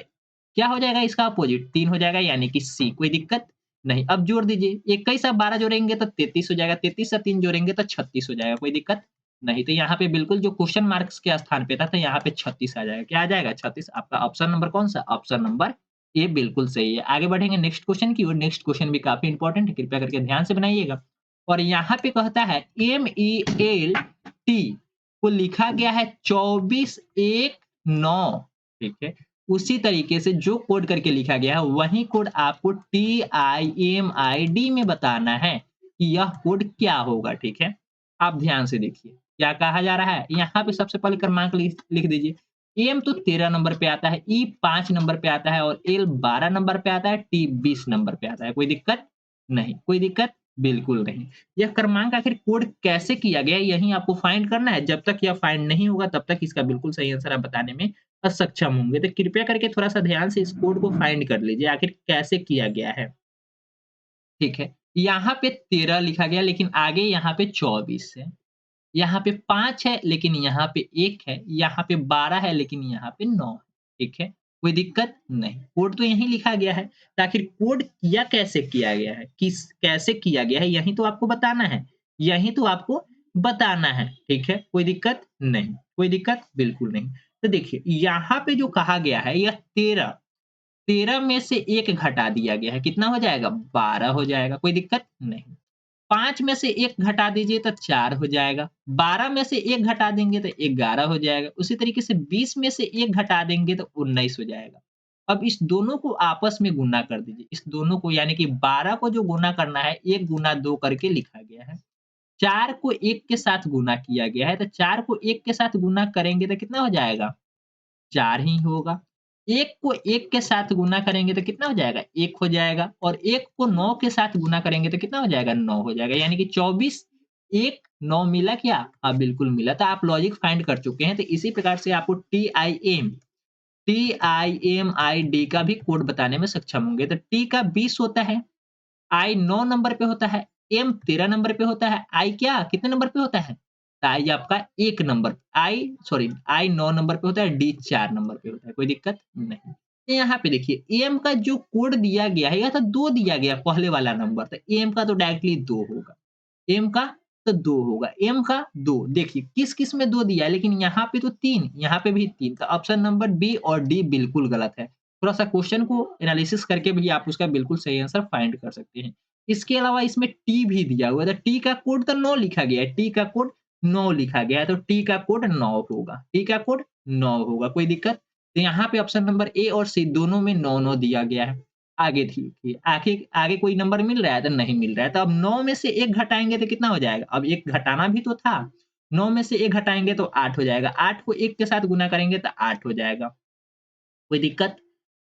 [SPEAKER 1] क्या हो जाएगा इसका अपोज़िट? 3 हो जाएगा यानी कि C, कोई दिक्कत? नहीं। अब जोड़ दीजिए, 21 आप 12 जोड़ेंगे तो 33 हो जाएगा, 33 से 3 जोड़ेंगे तो 36 हो जाएगा, कोई दिक्कत नहीं। तो यहाँ पे बिल्कुल जो क्वेश्चन मार्क्स के स्थान पे था, तो यहाँ पे 36 आ जाएगा। क्या आ जाएगा? 36। आपका ऑप्शन नंबर कौन-सा? ऑप्शन नंबर ए बिल्कुल सही है। आगे बढ़ेंगे नेक्स्ट क्वेश्चन की ओर। नेक्स्ट क्वेश्चन भी काफ़ी इंपॉर्टेंट है, कृपया करके ध्यान से बनाइएगा। और यहाँ पे कहता है MELT को लिखा गया है 2419, ठीक है? उसी तरीके से जो कोड करके लिखा गया है, वही कोड आपको TIMID में बताना है कि यह कोड क्या होगा, ठीक है? आप ध्यान से देखिए, क्या कहा जा रहा है? यहाँ पे सबसे पहले क्रमांक लिख लिख दीजिए। एम तो 13 नंबर पे आता है, ई 5 नंबर पे आता है और एल 12 नंबर पे आता है, टी 20 नंबर पे आता है। कोई दिक्कत? नहीं। कोई दिक्कत? बिल्कुल नहीं। यह क्रमांक आखिर कोड कैसे किया गया है, यही आपको फाइंड करना है। जब तक यह फाइंड नहीं होगा, तब तक इसका बिल्कुल सही आंसर आप बताने में असक्षम होंगे। तो कृपया करके थोड़ा-सा ध्यान से इस कोड को फाइंड कर लीजिए, आखिर कैसे किया गया है। ठीक है? यहाँ पे 13 लिखा गया, लेकिन आगे यहाँ पे 24 है। यहाँ पे 5 है, लेकिन यहाँ पे 1 है। यहाँ पे 12 है, लेकिन यहाँ पे 9 है। ठीक है? कोई दिक्कत? नहीं। कोड तो यहीं लिखा गया है। तो आखिर कोड किया कैसे किया गया है? कैसे किया गया है? यही तो आपको बताना है। यही तो आपको बताना है। ठीक है? कोई दिक्कत? नहीं। कोई दिक्कत? बिल्कुल नहीं। तो देखिए, यहाँ पे जो कहा गया है, यह 13 13 में से 1 घटा दिया गया है। कितना हो जाएगा? 12 हो जाएगा। कोई दिक्कत? नहीं। 5 में से 1 घटा दीजिए तो 4 हो जाएगा। 12 में से 1 घटा देंगे तो 11 हो जाएगा। उसी तरीके से 20 में से 1 घटा देंगे तो 19 हो जाएगा। अब इस दोनों को आपस में गुणा कर दीजिए। इस दोनों को यानी कि 12 को जो गुणा करना है, 1 गुणा 2 करके लिखा गया है। 4 को 1 के साथ गुणा किया गया है, तो 4 को 1 के साथ गुणा करेंगे तो कितना हो जाएगा? 4 ही होगा। 1 को 1 के साथ गुणा करेंगे तो कितना हो जाएगा? 1 हो जाएगा और 1 को 9 के साथ गुणा करेंगे तो कितना हो जाएगा? 9 हो जाएगा। यानी कि 24 1 9 मिला क्या? हाँ, बिल्कुल मिला। तो आप लॉजिक फाइंड कर चुके हैं। तो इसी प्रकार से आपको TIMID का भी कोड बताने में सक्षम होंगे। तो T का 20 होता है, I 9 नंबर पे होता है, M 13 नंबर पे होता है, I क्या कितने नंबर पे होता है? I आपका 1 नंबर I 9 नंबर पे होता है, D 4 नंबर पे होता है, कोई दिक्कत नहीं। तो यहाँ पे देखिए M का जो कोड दिया गया है, यह तो 2 दिया गया पहले वाला नंबर, तो M का तो डायरेक्टली 2 होगा। M का तो 2 होगा, M का 2 देखिए किस-किस में 2 दिया है, लेकिन यहाँ पे तो 3, यहाँ पे भी 3, तो ऑप्शन नंबर बी और डी बिल्कुल गलत है। थोड़ा-सा क्वेश्चन को एनालिसिस करके भी आप उसका बिल्कुल सही आंसर फाइंड कर सकते हैं। इसके अलावा इसमें टी भी दिया हुआ है, तो टी का कोड तो 9 लिखा गया है, टी का कोड 9 लिखा गया है, तो टी का कोड 9 होगा, टी का कोड 9 होगा, कोई दिक्कत? तो यहाँ पे ऑप्शन नंबर ए और सी दोनों में 9-9 दिया गया है। आगे देखिए, आगे आगे कोई नंबर मिल रहा है? तो नहीं मिल रहा है, तो अब 9 में से 1 घटाएँगे तो कितना हो जाएगा? अब 1 घटाना भी तो था, 9 में से 1 घटाएँगे तो 8 हो जाएगा, 8 को 1 के साथ गुणा करेंगे तो 8 हो जाएगा। कोई दिक्कत?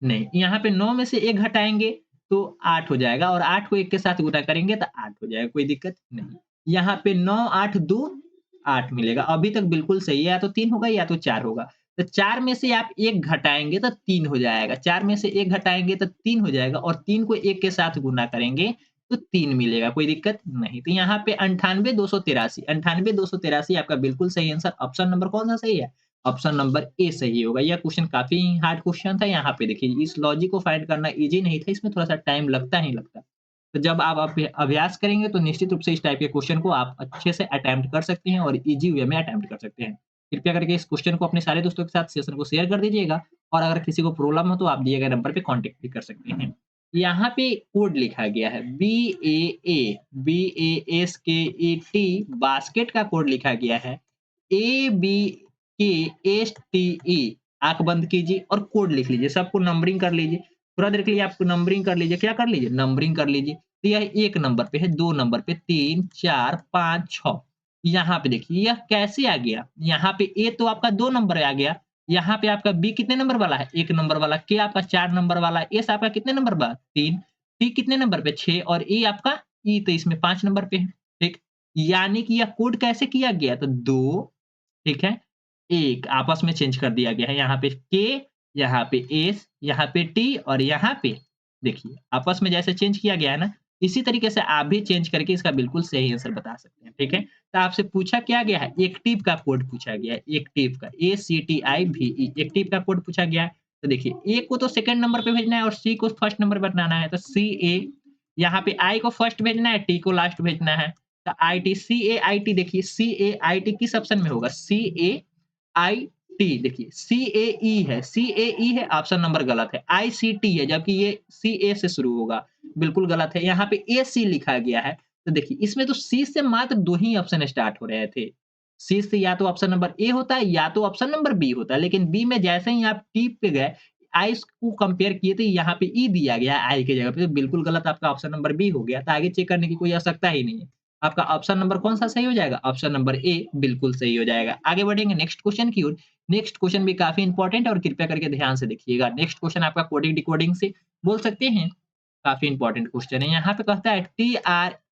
[SPEAKER 1] नहीं। यहाँ पे 9 में से 1 घटाएँगे तो 8 हो जाएगा और 8 को 1 के साथ गुणा करेंगे तो 8 हो जाएगा, कोई दिक्कत? नहीं। यहाँ पे 9 8 2 8 मिलेगा, अभी तक बिल्कुल सही है, या तो 3 होगा या तो 4 होगा। तो 4 में से आप 1 घटाएँगे तो 3 हो जाएगा, 4 में से 1 घटाएँगे तो 3 हो जाएगा और 3 को 1 के साथ गुणा करेंगे तो 3 मिलेगा, कोई दिक्कत? नहीं। तो यहाँ पे 98,283 आपका बिल्कुल सही आंसर ऑप्शन नंबर कौन-सा सही है? ऑप्शन नंबर ए सही होगा। यह क्वेश्चन काफ़ी हार्ड क्वेश्चन था। यहाँ पे देखिए इस लॉजिक को फाइंड करना ईज़ी नहीं था, इसमें थोड़ा-सा टाइम लगता ही लगता है। तो जब आप अभ्यास करेंगे तो निश्चित रूप से इस टाइप के क्वेश्चन को आप अच्छे से अटेम्प्ट कर सकते हैं और ईज़ी वे में अटेम्प्ट कर सकते हैं। कृपया करके इस क्वेश्चन को अपने सारे दोस्तों के साथ सेशन को शेयर कर दीजिएगा और अगर किसी को प्रॉब्लम हो तो आप दिए गए नंबर पे कॉन्टैक्ट भी कर सकते हैं। यहाँ पे कोड लिखा गया है BASKET बास्केट का कोड लिखा गया है। ABKSTE आँख बंद कीजिए और कोड लिख लीजिए, सबको नंबरिंग कर लीजिए। थोड़ा देर के लिए आप नंबरिंग कर लीजिए, क्या कर लीजिए? नंबरिंग कर लीजिए। तो यह 1 नंबर पे है, 2 नंबर पे, 3, 4, 5, 6 यहाँ पे देखिए यह कैसे आ गया? यहाँ पे ए तो आपका 2 नंबर आ गया, यहाँ पे आपका बी कितने नंबर वाला है? 1 नंबर वाला, के आपका 4 नंबर वाला, एस आपका कितने नंबर बा? 3, टी कितने नंबर पे? 6 और ई आपका ई तो इसमें 5 नंबर पे है, ठीक? यानी कि यह कोड कैसे किया गया? तो 2 ठीक है? 1 आपस में चेंज कर दिया गया है। यहाँ पे के, यहाँ पे एस, यहाँ पे टी और यहाँ पे देखिए आपस में जैसे चेंज किया गया है ना, इसी तरीके से आप भी चेंज करके इसका बिल्कुल सही आंसर बता सकते हैं, ठीक है? तो आपसे पूछा क्या गया है? एक्टिव का कोड पूछा गया है, एक्टिव का ACTIVE एक्टिव का कोड पूछा गया है। तो देखिए ए को तो सेकंड नंबर पे भेजना है और सी को फर्स्ट नंबर पे बनाना है, तो CA यहाँ पे आई को फर्स्ट भेजना है, टी को लास्ट भेजना है। तो IT CAIT देखिए CAIT किस ऑप्शन में होगा? CAIT देखिए CAE है, ऑप्शन नंबर गलत है। ICT है जबकि ये CA से शुरू होगा, बिल्कुल गलत है। यहाँ पे AC लिखा गया है। तो देखिए इसमें तो C से मात्र 2 ही ऑप्शन स्टार्ट हो रहे थे। सी से या तो ऑप्शन नंबर ए होता है या तो ऑप्शन नंबर बी होता है, लेकिन बी में जैसे ही आप टी पे गए, आई को कंपेयर किए तो यहाँ पे ई दिया गया है आई की जगह पे, तो बिल्कुल गलत आपका ऑप्शन नंबर बी हो गया। तो आगे चेक करने की कोई आवश्यकता ही नहीं है। आपका ऑप्शन नंबर कौन-सा सही हो जाएगा? ऑप्शन नंबर ए बिल्कुल सही हो जाएगा। आगे बढ़ेंगे नेक्स्ट क्वेश्चन की ओर। नेक्स्ट क्वेश्चन भी काफ़ी इंपॉर्टेंट है और कृपया करके ध्यान से देखिएगा। नेक्स्ट क्वेश्चन आपका कोडिंग डिकोडिंग से बोल सकते हैं, काफ़ी इंपॉर्टेंट क्वेश्चन है। यहाँ पे कहता है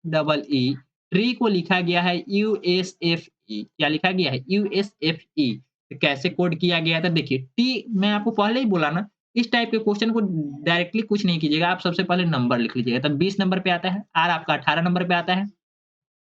[SPEAKER 1] TREE ट्री को लिखा गया है यूएसएफई। क्या लिखा गया है? यूएसएफई। तो कैसे कोड किया गया था? देखिए टी मैं आपको पहले ही बोला ना, इस टाइप के क्वेश्चन को डायरेक्टली कुछ नहीं कीजिएगा, आप सबसे पहले नंबर लिख लीजिएगा। तब 20 नंबर पे आता है, आर आपका 18 नंबर पे आता है,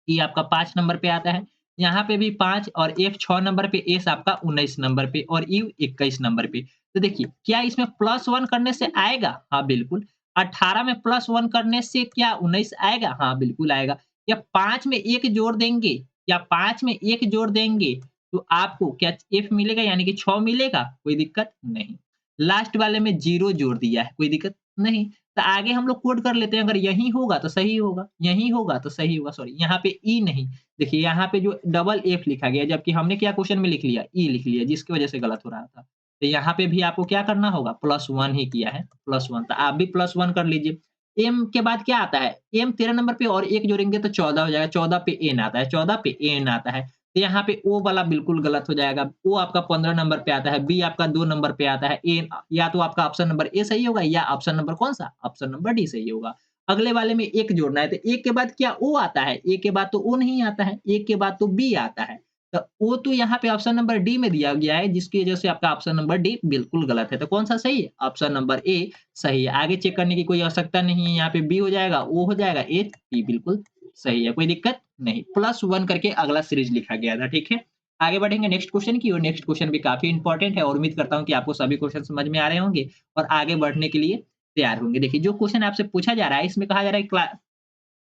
[SPEAKER 1] ई आपका 5 नंबर पे आता है। यहाँ पे भी 5 और एफ 6 नंबर पे, एस आपका 19 नंबर पे और यू 21 नंबर पे। तो देखिए, क्या इसमें +1 करने से आएगा? हाँ, बिल्कुल। 18 में +1 करने से क्या 19 आएगा? हाँ, बिल्कुल आएगा। या 5 में 1 जोड़ देंगे, या 5 में 1 जोड़ देंगे, तो आपको क्या एफ मिलेगा यानी कि 6 मिलेगा? कोई दिक्कत नहीं। लास्ट वाले में 0 जोड़ दिया है, कोई दिक्कत नहीं। तो आगे हम लोग कोड कर लेते हैं, अगर यही होगा तो सही होगा, यही होगा तो सही होगा, सॉरी यहाँ पे ई नहीं। देखिए यहाँ पे जो डबल एफ लिखा गया, जबकि हमने क्या क्वेश्चन में लिख लिया? ई लिख लिया, जिसकी वजह से गलत हो रहा था। तो यहाँ पे भी आपको क्या करना होगा? +1 ही किया है, +1 तो आप भी +1 कर लीजिए। एम के बाद क्या आता है? एम 13 नंबर पे और 1 जोड़ेंगे तो 14 हो जाएगा, 14 पे एन आता है, 14 पे एन आता है। तो यहाँ पे ओ वाला बिल्कुल गलत हो जाएगा, ओ आपका 15 नंबर पे आता है, बी आपका 2 नंबर पे आता है, ए या तो आपका ऑप्शन नंबर ए सही होगा या ऑप्शन नंबर कौन-सा? ऑप्शन नंबर डी सही होगा। अगले वाले में 1 जोड़ना है, तो 1 के बाद क्या ओ आता है? ए के बाद तो ओ नहीं आता है, ए के बाद तो बी आता है। तो ओ तो यहाँ पे ऑप्शन नंबर डी में दिया गया है, जिसकी वजह से आपका ऑप्शन नंबर डी बिल्कुल गलत है। तो कौन-सा सही है? ऑप्शन नंबर ए सही है। आगे चेक करने की कोई आवश्यकता नहीं है, यहाँ पे बी हो जाएगा, ओ हो जाएगा, ए, बी बिल्कुल सही है, कोई दिक्कत नहीं। +1 करके अगला सीरीज लिखा गया था, ठीक है? आगे बढ़ेंगे नेक्स्ट क्वेश्चन की ओर। नेक्स्ट क्वेश्चन भी काफ़ी इंपॉर्टेंट है और उम्मीद करता हूँ कि आपको सभी क्वेश्चन समझ में आ रहे होंगे और आगे बढ़ने के लिए तैयार होंगे। देखिए, जो क्वेश्चन आपसे पूछा जा रहा है, इसमें कहा जा रहा है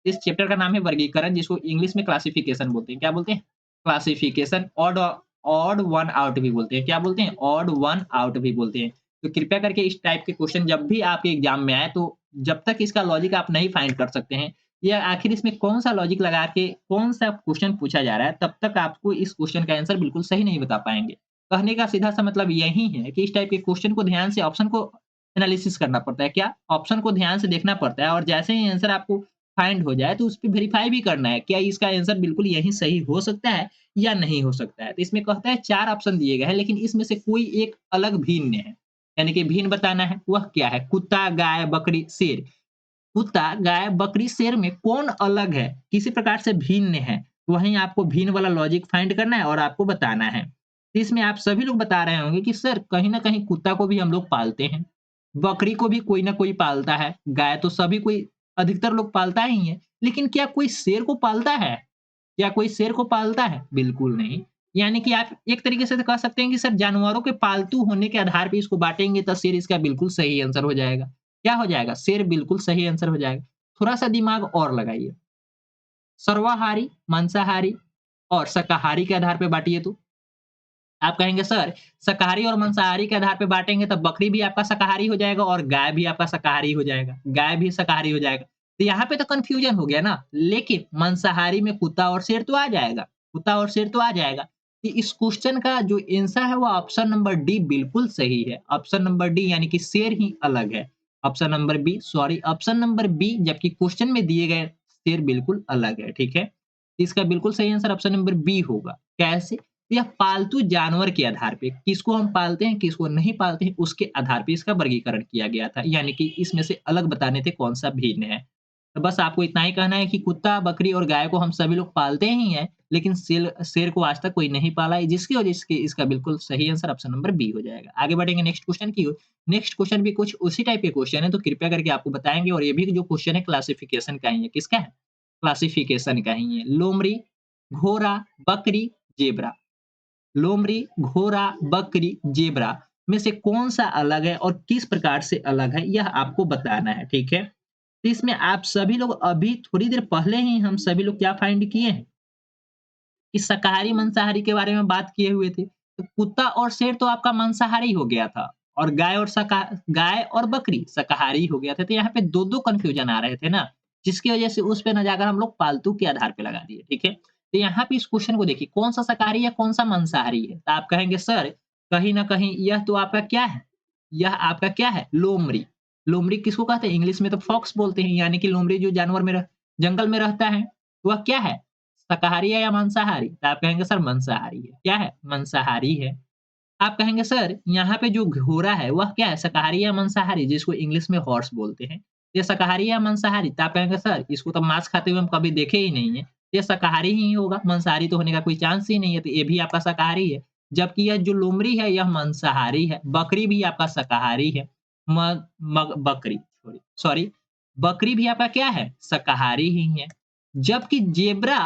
[SPEAKER 1] इस चैप्टर का नाम है वर्गीकरण, जिसको इंग्लिश में क्लासिफिकेशन बोलते हैं। क्या बोलते हैं? क्लासिफिकेशन। ऑड वन आउट भी बोलते हैं। क्या बोलते हैं? ऑड वन आउट भी बोलते हैं। तो कृपया करके इस टाइप के क्वेश्चन जब भी आपके एग्जाम में आए, तो जब तक इसका लॉजिक आप नहीं फाइंड कर सकते हैं या आखिर इसमें कौन-सा लॉजिक लगा के कौन-सा क्वेश्चन पूछा जा रहा है, तब तक आपको इस क्वेश्चन का आंसर बिल्कुल सही नहीं बता पाएँगे। कहने का सीधा-सा मतलब यही है कि इस टाइप के क्वेश्चन को ध्यान से ऑप्शन को एनालिसिस करना पड़ता है। क्या? ऑप्शन को ध्यान से देखना पड़ता है और जैसे ही आंसर आपको फाइंड हो जाए, तो उसपे वेरीफाई भी करना है, क्या इसका आंसर बिल्कुल यही सही हो सकता है या नहीं हो सकता है। तो इसमें कहता है 4 ऑप्शन दिए गए हैं, लेकिन इसमें से कोई एक अलग भिन्न है, यानी कि भिन्न बताना है। वह क्या है? कुत्ता, गाय, बकरी, शेर। कुत्ता, गाय, बकरी, शेर में कौन अलग है? किसी प्रकार से भिन्न है? वहीं आपको भिन्न वाला लॉजिक फाइंड करना है और आपको बताना है। तो इसमें आप सभी लोग बता रहे होंगे कि सर कहीं न कहीं कुत्ता को भी हम लोग पालते हैं, बकरी को भी कोई न कोई पालता है, गाय तो सभी कोई अधिकतर लोग पालता ही है, लेकिन क्या कोई शेर को पालता है? क्या कोई शेर को पालता है? बिल्कुल नहीं। यानी कि आप एक तरीके से तो कह सकते हैं कि सर जानवरों के पालतू होने के आधार पे इसको बाँटेंगे तो शेर इसका बिल्कुल सही आंसर हो जाएगा। क्या हो जाएगा? शेर बिल्कुल सही आंसर हो जाएगा। थोड़ा-सा दिमाग और लगाइए। सर्वाहारी, मांसाहारी और शाकाहारी के आधार पे बाँटिए तो? आप कहेंगे सर शाकाहारी और मांसाहारी के आधार पे बाँटेंगे तब बकरी भी आपका शाकाहारी हो जाएगा और गाय भी आपका शाकाहारी हो जाएगा, गाय भी शाकाहारी हो जाएगा। तो यहाँ पे तो कन्फ्यूजन हो गया ना, लेकिन मांसाहारी में कुत्ता और शेर तो आ जाएगा, कुत्ता और शेर तो आ जाएगा। तो इस क्वेश्चन का जो आंसर है वो ऑप्शन नंबर डी बिल्कुल सही है। ऑप्शन नंबर डी यानी कि शेर ही अलग है। Option number B sorry option number B जबकि क्वेश्चन में दिए गए शेर बिल्कुल अलग है, ठीक है? इसका बिल्कुल सही आंसर ऑप्शन नंबर बी होगा। कैसे? यह पालतू जानवर के आधार पे, किसको हम पालते हैं, किसको नहीं पालते हैं, उसके आधार पे इसका वर्गीकरण किया गया था। यानी कि इसमें से अलग बताने थे कौन-सा भिन्न है। तो बस आपको इतना ही कहना है कि कुत्ता, बकरी और गाय को हम सभी लोग पालते ही हैं, लेकिन शेर को आज तक कोई नहीं पाला है, जिसकी वजह से इसका बिल्कुल सही आंसर ऑप्शन नंबर बी हो जाएगा। आगे बढ़ेंगे नेक्स्ट क्वेश्चन की ओर। नेक्स्ट क्वेश्चन भी कुछ उसी टाइप के क्वेश्चन है, तो कृपया करके आपको बताएँगे और ये भी जो क्वेश्चन है क्लासिफिकेशन का ही है। किसका है? क्लासिफिकेशन का ही है। लोमड़ी, घोड़ा, बकरी, ज़ेब्रा। लोमड़ी, घोड़ा, बकरी, ज़ेब्रा में से कौन-सा अलग है और किस प्रकार से अलग है, यह आपको बताना है, ठीक है? तो इसमें आप सभी लोग अभी थोड़ी देर पहले ही हम सभी लोग क्या फाइंड किए हैं कि शाकाहारी मांसाहारी के बारे में बात किए हुए थे। तो कुत्ता और शेर तो आपका मांसाहारी हो गया था और गाय और बकरी शाकाहारी हो गया था। तो यहाँ पे 2-2 कन्फ्यूजन आ रहे थे ना, जिसकी वजह से उस पे ना जाकर हम लोग पालतू के आधार पे लगा दिए, ठीक है? तो यहाँ पे इस क्वेश्चन को देखिए कौन-सा शाकाहारी है, कौन-सा मांसाहारी है? तो आप कहेंगे सर कहीं न कहीं यह तो आपका क्या है? यह आपका क्या है? लोमड़ी। लोमड़ी किसको कहते हैं? इंग्लिश में तो फॉक्स बोलते हैं, यानी कि लोमड़ी जो जानवर में जंगल में रहता है, वह क्या है? शाकाहारी है या मांसाहारी? तो आप कहेंगे सर मांसाहारी है। क्या है? मांसाहारी है। आप कहेंगे सर यहाँ पे जो घोड़ा है वह क्या है? शाकाहारी या मांसाहारी? जिसको इंग्लिश में हॉर्स बोलते हैं। ये शाकाहारी या मांसाहारी? तो आप कहेंगे सर इसको तो मांस खाते हुए हम कभी देखे ही नहीं है। ये शाकाहारी ही होगा, मांसाहारी तो होने का कोई चांस ही नहीं है, तो ये भी आपका शाकाहारी है। जबकि यह जो लोमड़ी है यह मांसाहारी है। बकरी भी आपका शाकाहारी है। म मग बकरी सॉरी बकरी भी आपका क्या है? शाकाहारी ही है। जबकि ज़ेब्रा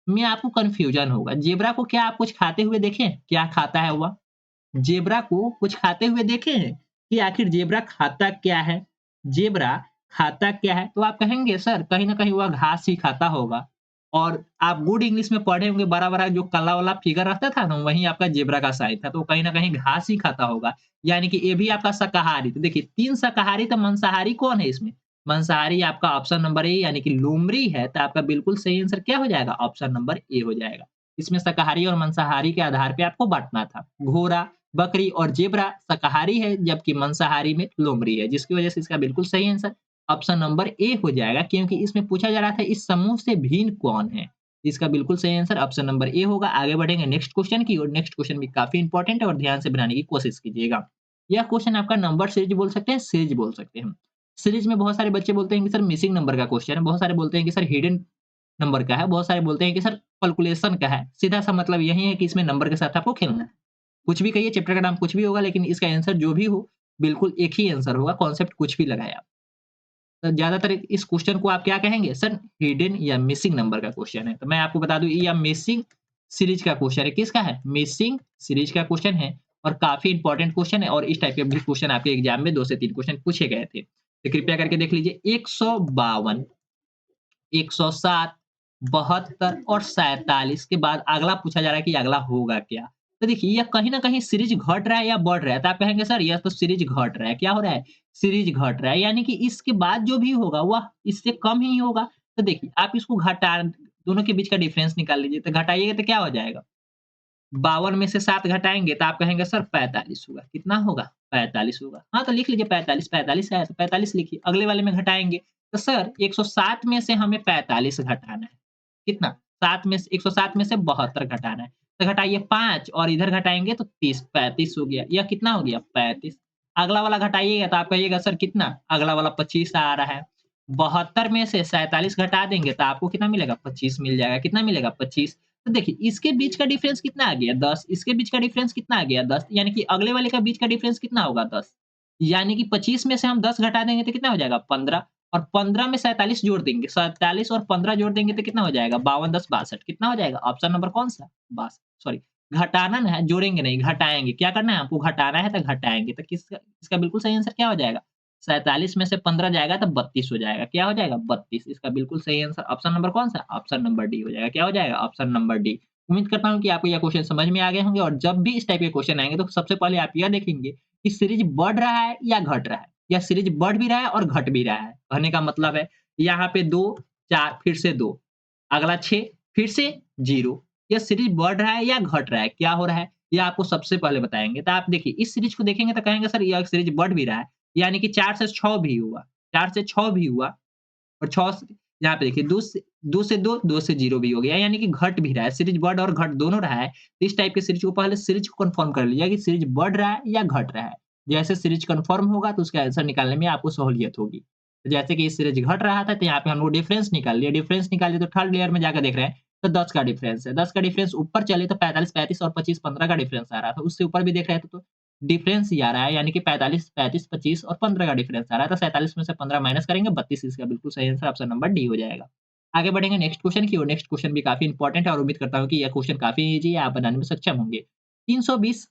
[SPEAKER 1] में आपको कन्फ्यूज़न होगा। ज़ेब्रा को क्या आप कुछ खाते हुए देखे हैं? क्या खाता है वह? ज़ेब्रा को कुछ खाते हुए देखे हैं कि आखिर ज़ेब्रा खाता क्या है? ज़ेब्रा खाता क्या है? तो आप कहेंगे सर कहीं न कहीं वह घास ही खाता होगा और आप गुड इंग्लिश में पढ़े होंगे बड़ा-बड़ा जो काला वाला फिगर रहता था ना, वही आपका ज़ेब्रा का साइज़ था, तो कहीं न कहीं घास ही खाता होगा। यानी कि ये भी आपका शाकाहारी। तो देखिए 3 शाकाहारी तो मांसाहारी कौन है इसमें? मांसाहारी आपका ऑप्शन नंबर ए यानी कि लोमड़ी है, तो आपका बिल्कुल सही आंसर क्या हो जाएगा? ऑप्शन नंबर ए हो जाएगा। इसमें शाकाहारी और मांसाहारी के आधार पे आपको बाँटना था। घोड़ा बकरी और ज़ेब्रा शाकाहारी है, जबकि मांसाहारी में लोमड़ी है, जिसकी वजह से इसका बिल्कुल सही आंसर ऑप्शन नंबर ए हो जाएगा क्योंकि इसमें पूछा जा रहा था इस समूह से भिन्न कौन है? इसका बिल्कुल सही आंसर ऑप्शन नंबर ए होगा। आगे बढ़ेंगे नेक्स्ट क्वेश्चन की ओर। नेक्स्ट क्वेश्चन भी काफ़ी इंपोर्टेंट है और ध्यान से बनाने की कोशिश कीजिएगा। यह क्वेश्चन आपका नंबर सीरीज़ बोल सकते हैं, सीरीज़ बोल सकते हैं। सीरीज़ में बहुत सारे बच्चे बोलते हैं कि सर मिसिंग नंबर का क्वेश्चन है, बहुत सारे बोलते हैं कि सर हिडन नंबर का है, बहुत सारे बोलते हैं कि सर कैलकुलेशन का है। सीधा-सा मतलब यही है कि इसमें नंबर के साथ आपको खेलना है। कुछ भी कहिए, चैप्टर का नाम कुछ भी होगा, लेकिन इसका आंसर जो भी हो, बिल्कुल एक ही आंसर होगा, कॉन्सेप्ट कुछ भी लगाएँ आप। तो ज़्यादातर इस क्वेश्चन को आप क्या कहेंगे? सर हिडन या मिसिंग नंबर का क्वेश्चन है। तो मैं आपको बता दूँ ये मिसिंग सीरीज़ का क्वेश्चन है। किसका है? मिसिंग सीरीज़ का क्वेश्चन है और काफ़ी इंपोर्टेंट क्वेश्चन है और इस टाइप के भी क्वेश्चन आपके एग्ज़ाम में 2 से 3 क्वेश्चन पूछे गए थे। तो कृपया करके देख लीजिए 152 107, 72 और 47 के बाद अगला पूछा जा रहा है कि अगला होगा क्या? तो देखिए यह कहीं न कहीं सीरीज़ घट रहा है या बढ़ रहा है? तो आप कहेंगे सर यह तो सीरीज़ घट रहा है। क्या हो रहा है? सीरीज़ घट रहा है यानी कि इसके बाद जो भी होगा वह इससे कम ही होगा। तो देखिए आप इसको घटा दोनों के बीच का डिफरेंस निकाल लीजिए। तो घटाइएगा तो क्या हो जाएगा? 52 में से 7 घटाएँगे तो आप कहेंगे सर 45 होगा। कितना होगा? 45 होगा। हाँ, तो लिख लीजिए 45, 45 है तो 45 लिखिए। अगले वाले में घटाएँगे तो सर 107 में से हमें 45 घटाना है। कितना? 7 में से 107 में से 72 घटाना है। तो घटाइए 5 और इधर घटाएँगे तो 30, 35 हो गया। यह कितना हो गया? 35। अगला वाला घटाइएगा तो आप कहिएगा सर कितना? अगला वाला 25 आ रहा है। 72 में से 47 घटा देंगे तो आपको कितना मिलेगा? 25 मिल जाएगा। कितना मिलेगा? 25। तो देखिए इसके बीच का डिफरेंस कितना आ गया? 10 इसके बीच का डिफरेंस कितना आ गया? 10 यानी कि अगले वाले का बीच का डिफरेंस कितना होगा? 10 यानी कि 25 में से हम 10 घटा देंगे तो कितना हो जाएगा? 15 और 15 में 47 जोड़ देंगे। 47 और 15 जोड़ देंगे तो कितना हो जाएगा? 52 10 62 कितना हो जाएगा? ऑप्शन नंबर कौन-सा? 62 सॉरी घटाना ना है, जोड़ेंगे नहीं, घटाएँगे। क्या करना है आपको? घटाना है तो घटाएँगे। तो किसका इसका बिल्कुल सही आंसर क्या हो जाएगा? 47 में से 15 जाएगा तो 32 हो जाएगा। क्या हो जाएगा? 32 इसका बिल्कुल सही आंसर ऑप्शन नंबर कौन-सा? ऑप्शन नंबर डी हो जाएगा। क्या हो जाएगा? Option number D. उम्मीद करता हूँ कि आपको यह क्वेश्चन समझ में आ गए होंगे और जब भी इस टाइप के क्वेश्चन आएँगे तो सबसे पहले आप यह देखेंगे कि सीरीज़ बढ़ रहा है या घट रहा है? या सीरीज़ बढ़ भी रहा है और घट भी रहा है? कहने का मतलब है यहाँ पे 2, 4 फिर से 2, अगला 6 फिर से 0। यह सीरीज़ बढ़ रहा है या घट रहा है? क्या हो रहा है? ये आपको सबसे पहले बताएँगे। तो आप देखिए इस सीरीज़ को देखेंगे तो कहेंगे सर यह सीरीज़ बढ़ भी रहा है। यानी कि 4 से 6 भी हुआ, 4 से 6 भी हुआ और 6 से यहाँ पे देखिए 2 से 2, 2 से 0 भी हो गया, यानी कि घट भी रहा है। सीरीज़ बढ़ और घट दोनों रहा है। तो इस टाइप के सीरीज़ को पहले सीरीज़ को कन्फर्म कर लीजिए कि सीरीज़ बढ़ रहा है या घट रहा है। जैसे सीरीज़ कन्फर्म होगा तो उसका आंसर निकालने में आपको सहूलियत होगी। तो जैसे कि सीरीज़ घट रहा था तो यहाँ पे हम लोग डिफरेंस निकाल लिए। डिफरेंस निकाले तो थर्ड लेयर में जाकर देख रहे हैं तो 10 का डिफरेंस है। 10 का डिफरेंस ऊपर चले तो 45, 35 और 25, 15 का डिफरेंस आ रहा था। उससे ऊपर भी देख रहे थे तो डिफरेंस ही आ रहा है यानी कि 45, 35, 25 और 15 का डिफरेंस आ रहा है। तो 47 में से 15 माइनस करेंगे 32 इसका बिल्कुल सही आंसर ऑप्शन नंबर डी हो जाएगा। आगे बढ़ेंगे नेक्स्ट क्वेश्चन की ओर। नेक्स्ट क्वेश्चन भी काफ़ी इंपोर्टेंट है और उम्मीद करता हूँ कि यह क्वेश्चन काफ़ी ईज़ी है, आप बनाने में सक्षम होंगे। 320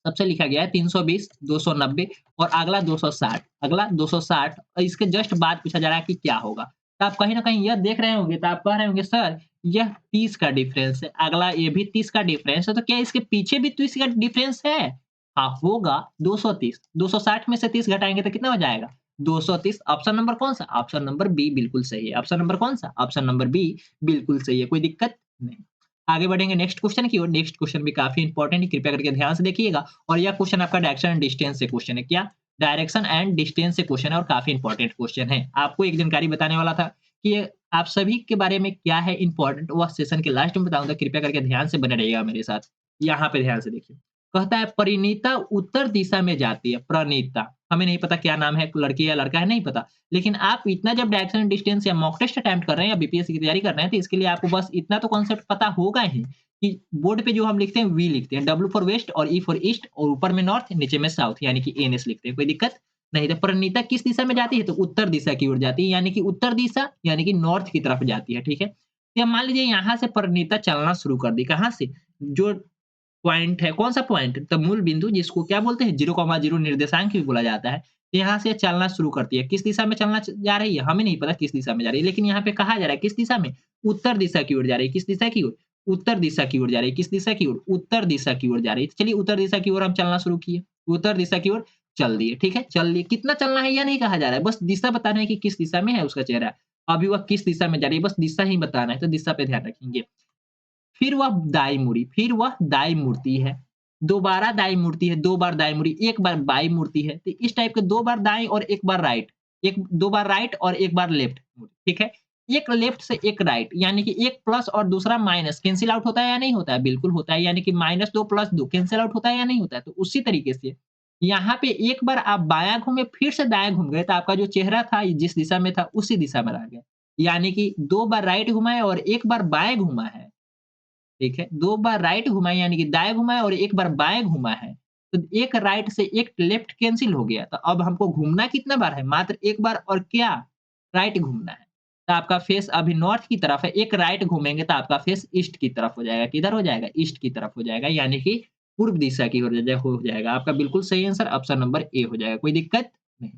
[SPEAKER 1] सबसे लिखा गया है 320, 290 और अगला 260, अगला 260 और इसके जस्ट बाद पूछा जा रहा है कि क्या होगा? तो आप कहीं न कहीं यह देख रहे होंगे तो आप कह रहे होंगे सर यह 30 का डिफरेंस है, अगला ये भी 30 का डिफरेंस है, तो क्या इसके पीछे भी 30 का डिफरेंस है? हाँ, होगा 230, 260 में से 30 घटाएँगे तो कितना हो जाएगा? 230 ऑप्शन नंबर कौन-सा? ऑप्शन नंबर बी बिल्कुल सही है। ऑप्शन नंबर कौन-सा? ऑप्शन नंबर बी बिल्कुल सही है, कोई दिक्कत नहीं। आगे बढ़ेंगे नेक्स्ट क्वेश्चन की ओर। नेक्स्ट क्वेश्चन भी काफ़ी इंपॉर्टेंट है, कृपया करके ध्यान से देखिएगा और यह क्वेश्चन आपका डायरेक्शन एंड डिस्टेंस से क्वेश्चन है। क्या? डायरेक्शन एंड डिस्टेंस से क्वेश्चन है और काफ़ी इंपॉर्टेंट क्वेश्चन है। आपको एक जानकारी बताने वाला था कि आप सभी के बारे में क्या है इंपॉर्टेंट वह सेशन के लास्ट में बताऊँगा, कृपया करके ध्यान से बने रहिएगा मेरे साथ। यहाँ पे ध्यान से देखिए। कहता है परिणीता उत्तर दिशा में जाती है, प्रणीता। हमें नहीं पता क्या नाम है, लड़की या लड़का है नहीं पता। लेकिन आप इतना जब डायरेक्शन डिस्टेंस या मॉक टेस्ट अटेम्प्ट कर रहे हैं या बीपीएससी की तैयारी कर रहे हैं, तो इसके लिए आपको बस इतना तो कॉन्सेप्ट पता होगा ही कि बोर्ड पे जो हम लिखते हैं वी लिखते हैं, डब्ल्यू फॉर वेस्ट और ई फॉर ईस्ट और ऊपर में नॉर्थ, नीचे में साउथ यानी कि एनएस लिखते हैं। कोई दिक्कत नहीं। तो परिणीता किस दिशा में जाती है? तो उत्तर दिशा की ओर जाती है, यानी कि उत्तर दिशा यानी कि नॉर्थ की तरफ जाती है, ठीक है? तो अब मान लीजिए यहाँ से परिणीता चलना शुरू कर दी, कहाँ से? जो पॉइंट है, कौन-सा पॉइंट? तो मूल बिंदु जिसको क्या बोलते हैं 0,0 निर्देशांक भी बोला जाता है। तो यहाँ से चलना शुरू करती है। किस दिशा में चलना जा रही है? हमें नहीं पता किस दिशा में जा रही है, लेकिन यहाँ पे कहा जा रहा है किस दिशा में? उत्तर दिशा की ओर जा रही है। किस दिशा की ओर? उत्तर दिशा की ओर जा रही है। किस दिशा की ओर? उत्तर दिशा की ओर जा रही है। तो चलिए उत्तर दिशा की ओर हम चलना शुरू किए। उत्तर दिशा की ओर चल दिए, ठीक है? चल दिए। कितना चलना है यह नहीं कहा जा रहा है, बस दिशा बताना है कि किस दिशा में है उसका चेहरा। अभी वह किस दिशा में जा रही है, बस दिशा ही बताना है, तो दिशा पे ध्यान रखेंगे। फिर वह दाईं मुड़ी, फिर वह दाईं मुड़ती है, दोबारा दाईं मुड़ती है, 2 बार दाईं मुड़ी, 1 बार बाईं मुड़ती है। तो इस टाइप के 2 बार दाईं और 1 बार राइट, 2 बार राइट और 1 बार लेफ्ट, ठीक है? एक लेफ्ट से एक राइट यानी कि एक प्लस और दूसरा माइनस कैंसल आउट होता है या नहीं होता है? बिल्कुल होता है, यानी कि -2 +2 कैंसल आउट होता है या नहीं होता है? तो उसी तरीके से यहाँ पे एक बार आप बायाँ घूमे, फिर से दायाँ घूम गए, तो आपका जो चेहरा था जिस दिशा में था, उसी दिशा में रह गया। यानी कि 2 बार राइट घुमा है और 1 बार बाएँ घुमा है। ठीक है? 2 बार राइट घुमा है यानी कि दाएँ घुमा है और 1 बार बाएँ घुमा है। तो एक राइट से एक लेफ्ट कैंसल हो गया। तो अब हमको घूमना कितना बार है? मात्र 1 बार और क्या? राइट घूमना है। तो आपका फेस अभी नॉर्थ की तरफ है, एक राइट घूमेंगे तो आपका फेस ईस्ट की तरफ हो जाएगा। किधर हो जाएगा? ईस्ट की तरफ हो जाएगा यानी कि पूर्व दिशा की ओर हो जाएगा। आपका बिल्कुल सही आंसर ऑप्शन नंबर ए हो जाएगा। कोई दिक्कत नहीं।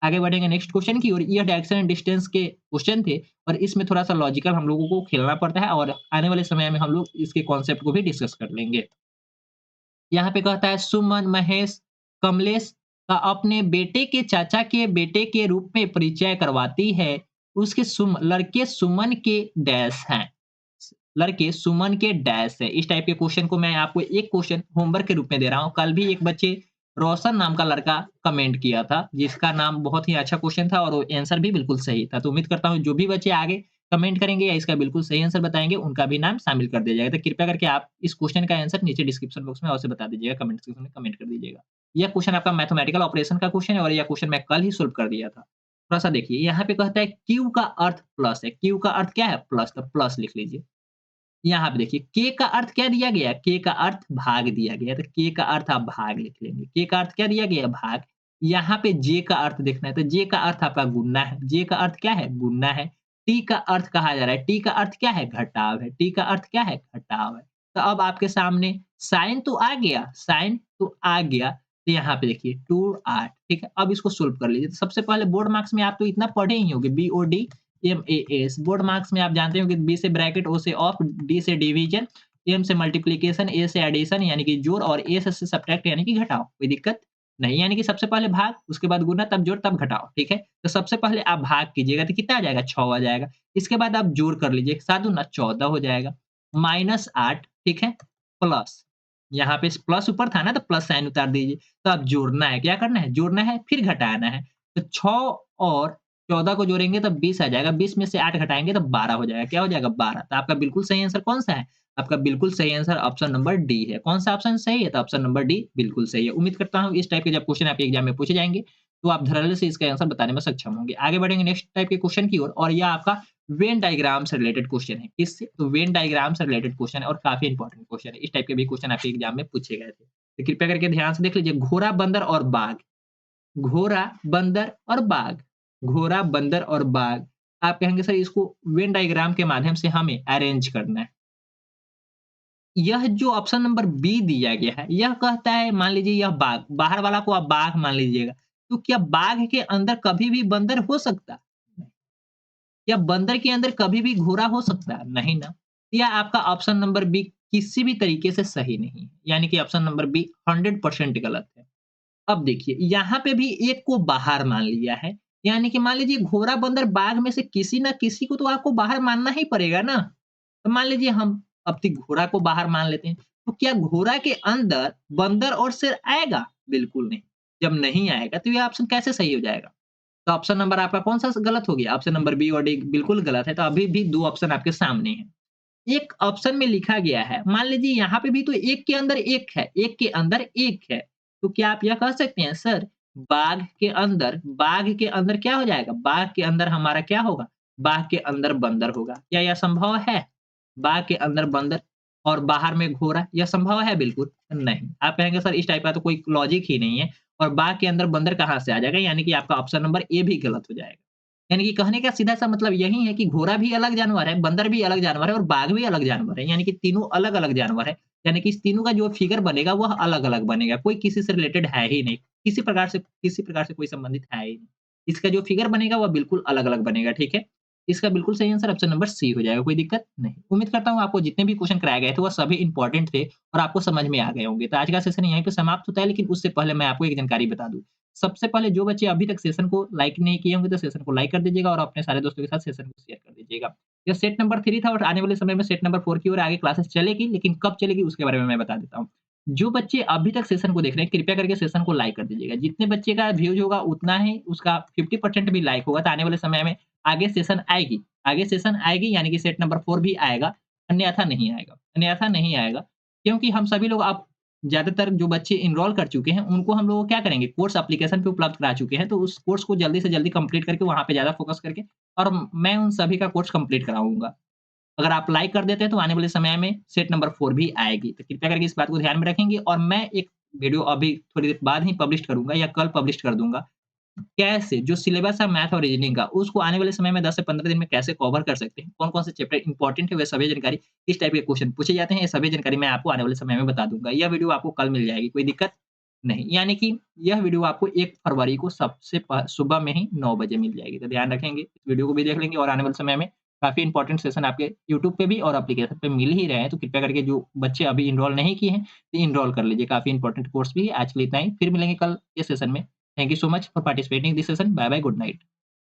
[SPEAKER 1] आगे बढ़ेंगे नेक्स्ट क्वेश्चन की ओर। यह डायरेक्शन एंड डिस्टेंस के क्वेश्चन थे और इसमें थोड़ा-सा लॉजिकल हम लोगों को खेलना पड़ता है और आने वाले समय में हम लोग इसके कॉन्सेप्ट को भी डिस्कस कर लेंगे। यहाँ पे कहता है सुमन, महेश, कमलेश का अपने बेटे के चाचा के बेटे के रूप में परिचय करवाती है। उसके लड़के सुमन के डैश हैं। लड़के सुमन के डैश है। इस टाइप के क्वेश्चन को मैं आपको एक क्वेश्चन होमवर्क के रूप में दे रहा हूँ। कल भी एक बच्चे रोशन नाम का लड़का कमेंट किया था, जिसका नाम बहुत ही अच्छा क्वेश्चन था और वो आंसर भी बिल्कुल सही था। तो उम्मीद करता हूँ जो भी बच्चे आगे कमेंट करेंगे या इसका बिल्कुल सही आंसर बताएँगे, उनका भी नाम शामिल कर दिया जाएगा। तो कृपया करके आप इस क्वेश्चन का आंसर नीचे डिस्क्रिप्शन बॉक्स में अवश्य बता दीजिएगा, कमेंट सेक्शन में कमेंट कर दीजिएगा। यह क्वेश्चन आपका मैथमेटिकल ऑपरेशन का क्वेश्चन है और यह क्वेश्चन मैं कल ही सॉल्व कर दिया था। थोड़ा-सा देखिए, यहाँ पे कहता है क्यू का अर्थ प्लस है। क्यू का अर्थ क्या है? प्लस, तो प्लस लिख लीजिए। यहाँ पे देखिए के का अर्थ क्या दिया गया है? के का अर्थ भाग दिया गया है, तो के का अर्थ आप भाग लिख लेंगे। के का अर्थ क्या दिया गया है? भाग। यहाँ पे जे का अर्थ देखना है, तो जे का अर्थ आपका गुणा है। जे का अर्थ क्या है? गुणा है। टी का अर्थ कहा जा रहा है, टी का अर्थ क्या है? घटाव है। टी का अर्थ क्या है? घटाव है। तो अब आपके सामने साइन तो आ गया, साइन तो आ गया। तो यहाँ पे देखिए 2 8 ठीक है? अब इसको सोल्व कर लीजिए। तो सबसे पहले बोर्ड मार्क्स में आप तो इतना पढ़े ही होंगे बीओडी एमएएस। बोर्ड मार्क्स में आप जानते हो कि बी से ब्रैकेट, ओ से ऑफ, डी से डिवीजन, एम से मल्टीप्लिकेशन, ए से एडिशन यानी कि जोड़ और ए से सब्ट्रैक्ट यानी कि घटाव। कोई दिक्कत नहीं, यानी कि सबसे पहले भाग, उसके बाद गुना, तब जोड़, तब घटाव, ठीक है? तो सबसे पहले आप भाग कीजिएगा तो कितना आ जाएगा? 6 आ जाएगा। इसके बाद आप जोड़ कर लीजिए, 7 दूना 14 हो जाएगा, -8 ठीक है? प्लस यहाँ पे प्लस ऊपर था ना तो प्लस साइन उतार दीजिए। तो अब जोड़ना है, क्या करना है? जोड़ना है, फिर घटाना है। तो 6 और 14 को जोड़ेंगे तो 20 आ जाएगा, 20 में से 8 घटाएँगे तो 12 हो जाएगा, क्या हो जाएगा? 12। तो आपका बिल्कुल सही आंसर कौन-सा है? आपका बिल्कुल सही आंसर ऑप्शन नंबर डी है। कौन-सा ऑप्शन सही है? तो ऑप्शन नंबर डी बिल्कुल सही है। उम्मीद करता हूँ इस टाइप के जब क्वेश्चन आपके एग्ज़ाम में पूछे जाएँगे, तो आप धड़ल्ले से इसका आंसर बताने में सक्षम होंगे। आगे बढ़ेंगे नेक्स्ट टाइप के क्वेश्चन की ओर और यह आपका वेन डायग्राम से रिलेटेड क्वेश्चन है। किससे? तो वेन डायग्राम से रिलेटेड क्वेश्चन है और काफ़ी इंपॉर्टेंट क्वेश्चन है। इस टाइप के भी क्वेश्चन आपके एग्ज़ाम में पूछे गए थे। तो कृपया करके ध्यान से देख लीजिए, घोड़ा, बंदर और बाघ। घोड़ा, बंदर और बाघ। घोड़ा, बंदर और बाघ। आप कहेंगे सर इसको वेन डायग्राम के माध्यम से हमें अरेंज करना है। यह जो ऑप्शन नंबर बी दिया गया है, यह कहता है मान लीजिए यह बाघ, बाहर वाला को आप बाघ मान लीजिएगा, तो क्या बाघ के अंदर कभी भी बंदर हो सकता? या बंदर के अंदर कभी भी घोड़ा हो सकता है? नहीं ना। या आपका ऑप्शन नंबर बी किसी भी तरीके से सही नहीं है, यानी कि ऑप्शन नंबर बी 100% गलत है। अब देखिए, यहाँ पे भी एक को बाहर मान लिया है, यानी कि मान लीजिए घोड़ा, बंदर, बाघ में से किसी न किसी को तो आपको बाहर मानना ही पड़ेगा ना। तो मान लीजिए हम अब तक घोड़ा को बाहर मान लेते हैं, तो क्या घोड़ा के अंदर बंदर और शेर आएगा? बिल्कुल नहीं। जब नहीं आएगा तो ये ऑप्शन कैसे सही हो जाएगा? तो ऑप्शन नंबर आपका कौन-सा गलत हो गया? ऑप्शन नंबर बी और डी बिल्कुल गलत है, तो अभी भी 2 ऑप्शन आपके सामने हैं। एक ऑप्शन में लिखा गया है, मान लीजिए यहाँ पे भी तो एक के अंदर एक है, एक के अंदर एक है। तो क्या आप यह कह सकते हैं सर बाघ के अंदर क्या हो जाएगा? बाघ के अंदर हमारा क्या होगा? बाघ के अंदर बंदर होगा। क्या यह संभव है? बाघ के अंदर बंदर और बाहर में घोड़ा, यह संभव है? बिल्कुल नहीं। आप कहेंगे सर इस टाइप का तो कोई लॉजिक ही नहीं है और बाघ के अंदर बंदर कहाँ से आ जाएगा? यानी कि आपका ऑप्शन नंबर ए भी गलत हो जाएगा। यानी कि कहने का सीधा-सा मतलब यही है कि घोड़ा भी अलग जानवर है, बंदर भी अलग जानवर है और बाघ भी अलग जानवर है। यानी कि तीनों अलग-अलग जानवर है। यानी कि इस तीनों का जो फिगर बनेगा वह अलग-अलग बनेगा। कोई किसी से रिलेटेड है ही नहीं। किसी प्रकार से कोई संबंधित है ही नहीं। इसका जो फिगर बनेगा वह बिल्कुल अलग-अलग बनेगा, ठीक है? इसका बिल्कुल सही आंसर ऑप्शन नंबर सी हो जाएगा, कोई दिक्कत नहीं। उम्मीद करता हूँ आपको जितने भी क्वेश्चन कराए गए थे वह सभी इम्पोर्टेंट थे और आपको समझ में आ गए होंगे। तो आज का सेशन यहीं पे समाप्त होता है, लेकिन उससे पहले मैं आपको एक जानकारी बता दूँ। सबसे पहले जो बच्चे अभी तक सेशन को लाइक नहीं किए होंगे तो सेशन को लाइक कर दीजिएगा और अपने सारे दोस्तों के साथ सेशन को शेयर कर दीजिएगा। यह सेट नंबर 3 था और आने वाले समय में सेट नंबर 4 की ओर आगे क्लासेस चलेगी, लेकिन कब चलेगी उसके बारे में मैं बता देता हूँ। जो बच्चे अभी तक सेशन को देख रहे हैं, कृपया करके सेशन को लाइक कर दीजिएगा। जितने बच्चे का व्यूज़ होगा उतना ही उसका 50% भी लाइक होगा, तो आने वाले समय में आगे सेशन आएगी। आगे सेशन आएगी यानी कि सेट नंबर 4 भी आएगा, अन्यथा नहीं आएगा। क्योंकि हम सभी लोग अब ज़्यादातर जो बच्चे एनरोल कर चुके हैं, उनको हम लोग क्या करेंगे, कोर्स एप्लीकेशन पे उपलब्ध करा चुके हैं, तो उस कोर्स को जल्दी से जल्दी कंप्लीट करके वहाँ पे ज़्यादा फोकस करके और मैं उन सभी का कोर्स कंप्लीट कराऊँगा। अगर आप लाइक कर देते हैं तो आने वाले समय में सेट नंबर 4 भी आएगी। तो कृपया करके इस बात को ध्यान में रखेंगे और मैं एक वीडियो अभी थोड़ी देर बाद ही पब्लिश करूँगा या कल पब्लिश कर दूँगा। कैसे जो सिलेबस है मैथ और रीजनिंग का, उसको आने वाले समय में 10 से 15 दिन में कैसे कवर कर सकते हैं, कौन-कौन से चैप्टर इंपॉर्टेंट है, वे सभी जानकारी, किस टाइप के क्वेश्चन पूछे जाते हैं, ये सभी जानकारी मैं आपको आने वाले समय में बता दूँगा। यह वीडियो आपको कल मिल जाएगी, कोई दिक्कत नहीं। यानी कि यह वीडियो आपको 1 फरवरी को सबसे सुबह में ही 9 बजे मिल जाएगी। तो ध्यान रखेंगे, इस वीडियो को भी देख लेंगे और आने वाले समय में काफ़ी इंपॉर्टेंट सेशन आपके यूट्यूब पे भी और एप्लीकेशन पे मिल ही रहे हैं, तो कृपया करके जो बच्चे अभी एनरोल नहीं किए हैं, तो एनरोल कर लीजिए, काफ़ी इंपॉर्टेंट कोर्स भी है। आज के लिए इतना ही, फिर मिलेंगे कल के सेशन में। Thank you so much for participating in this session. Bye bye. Good night.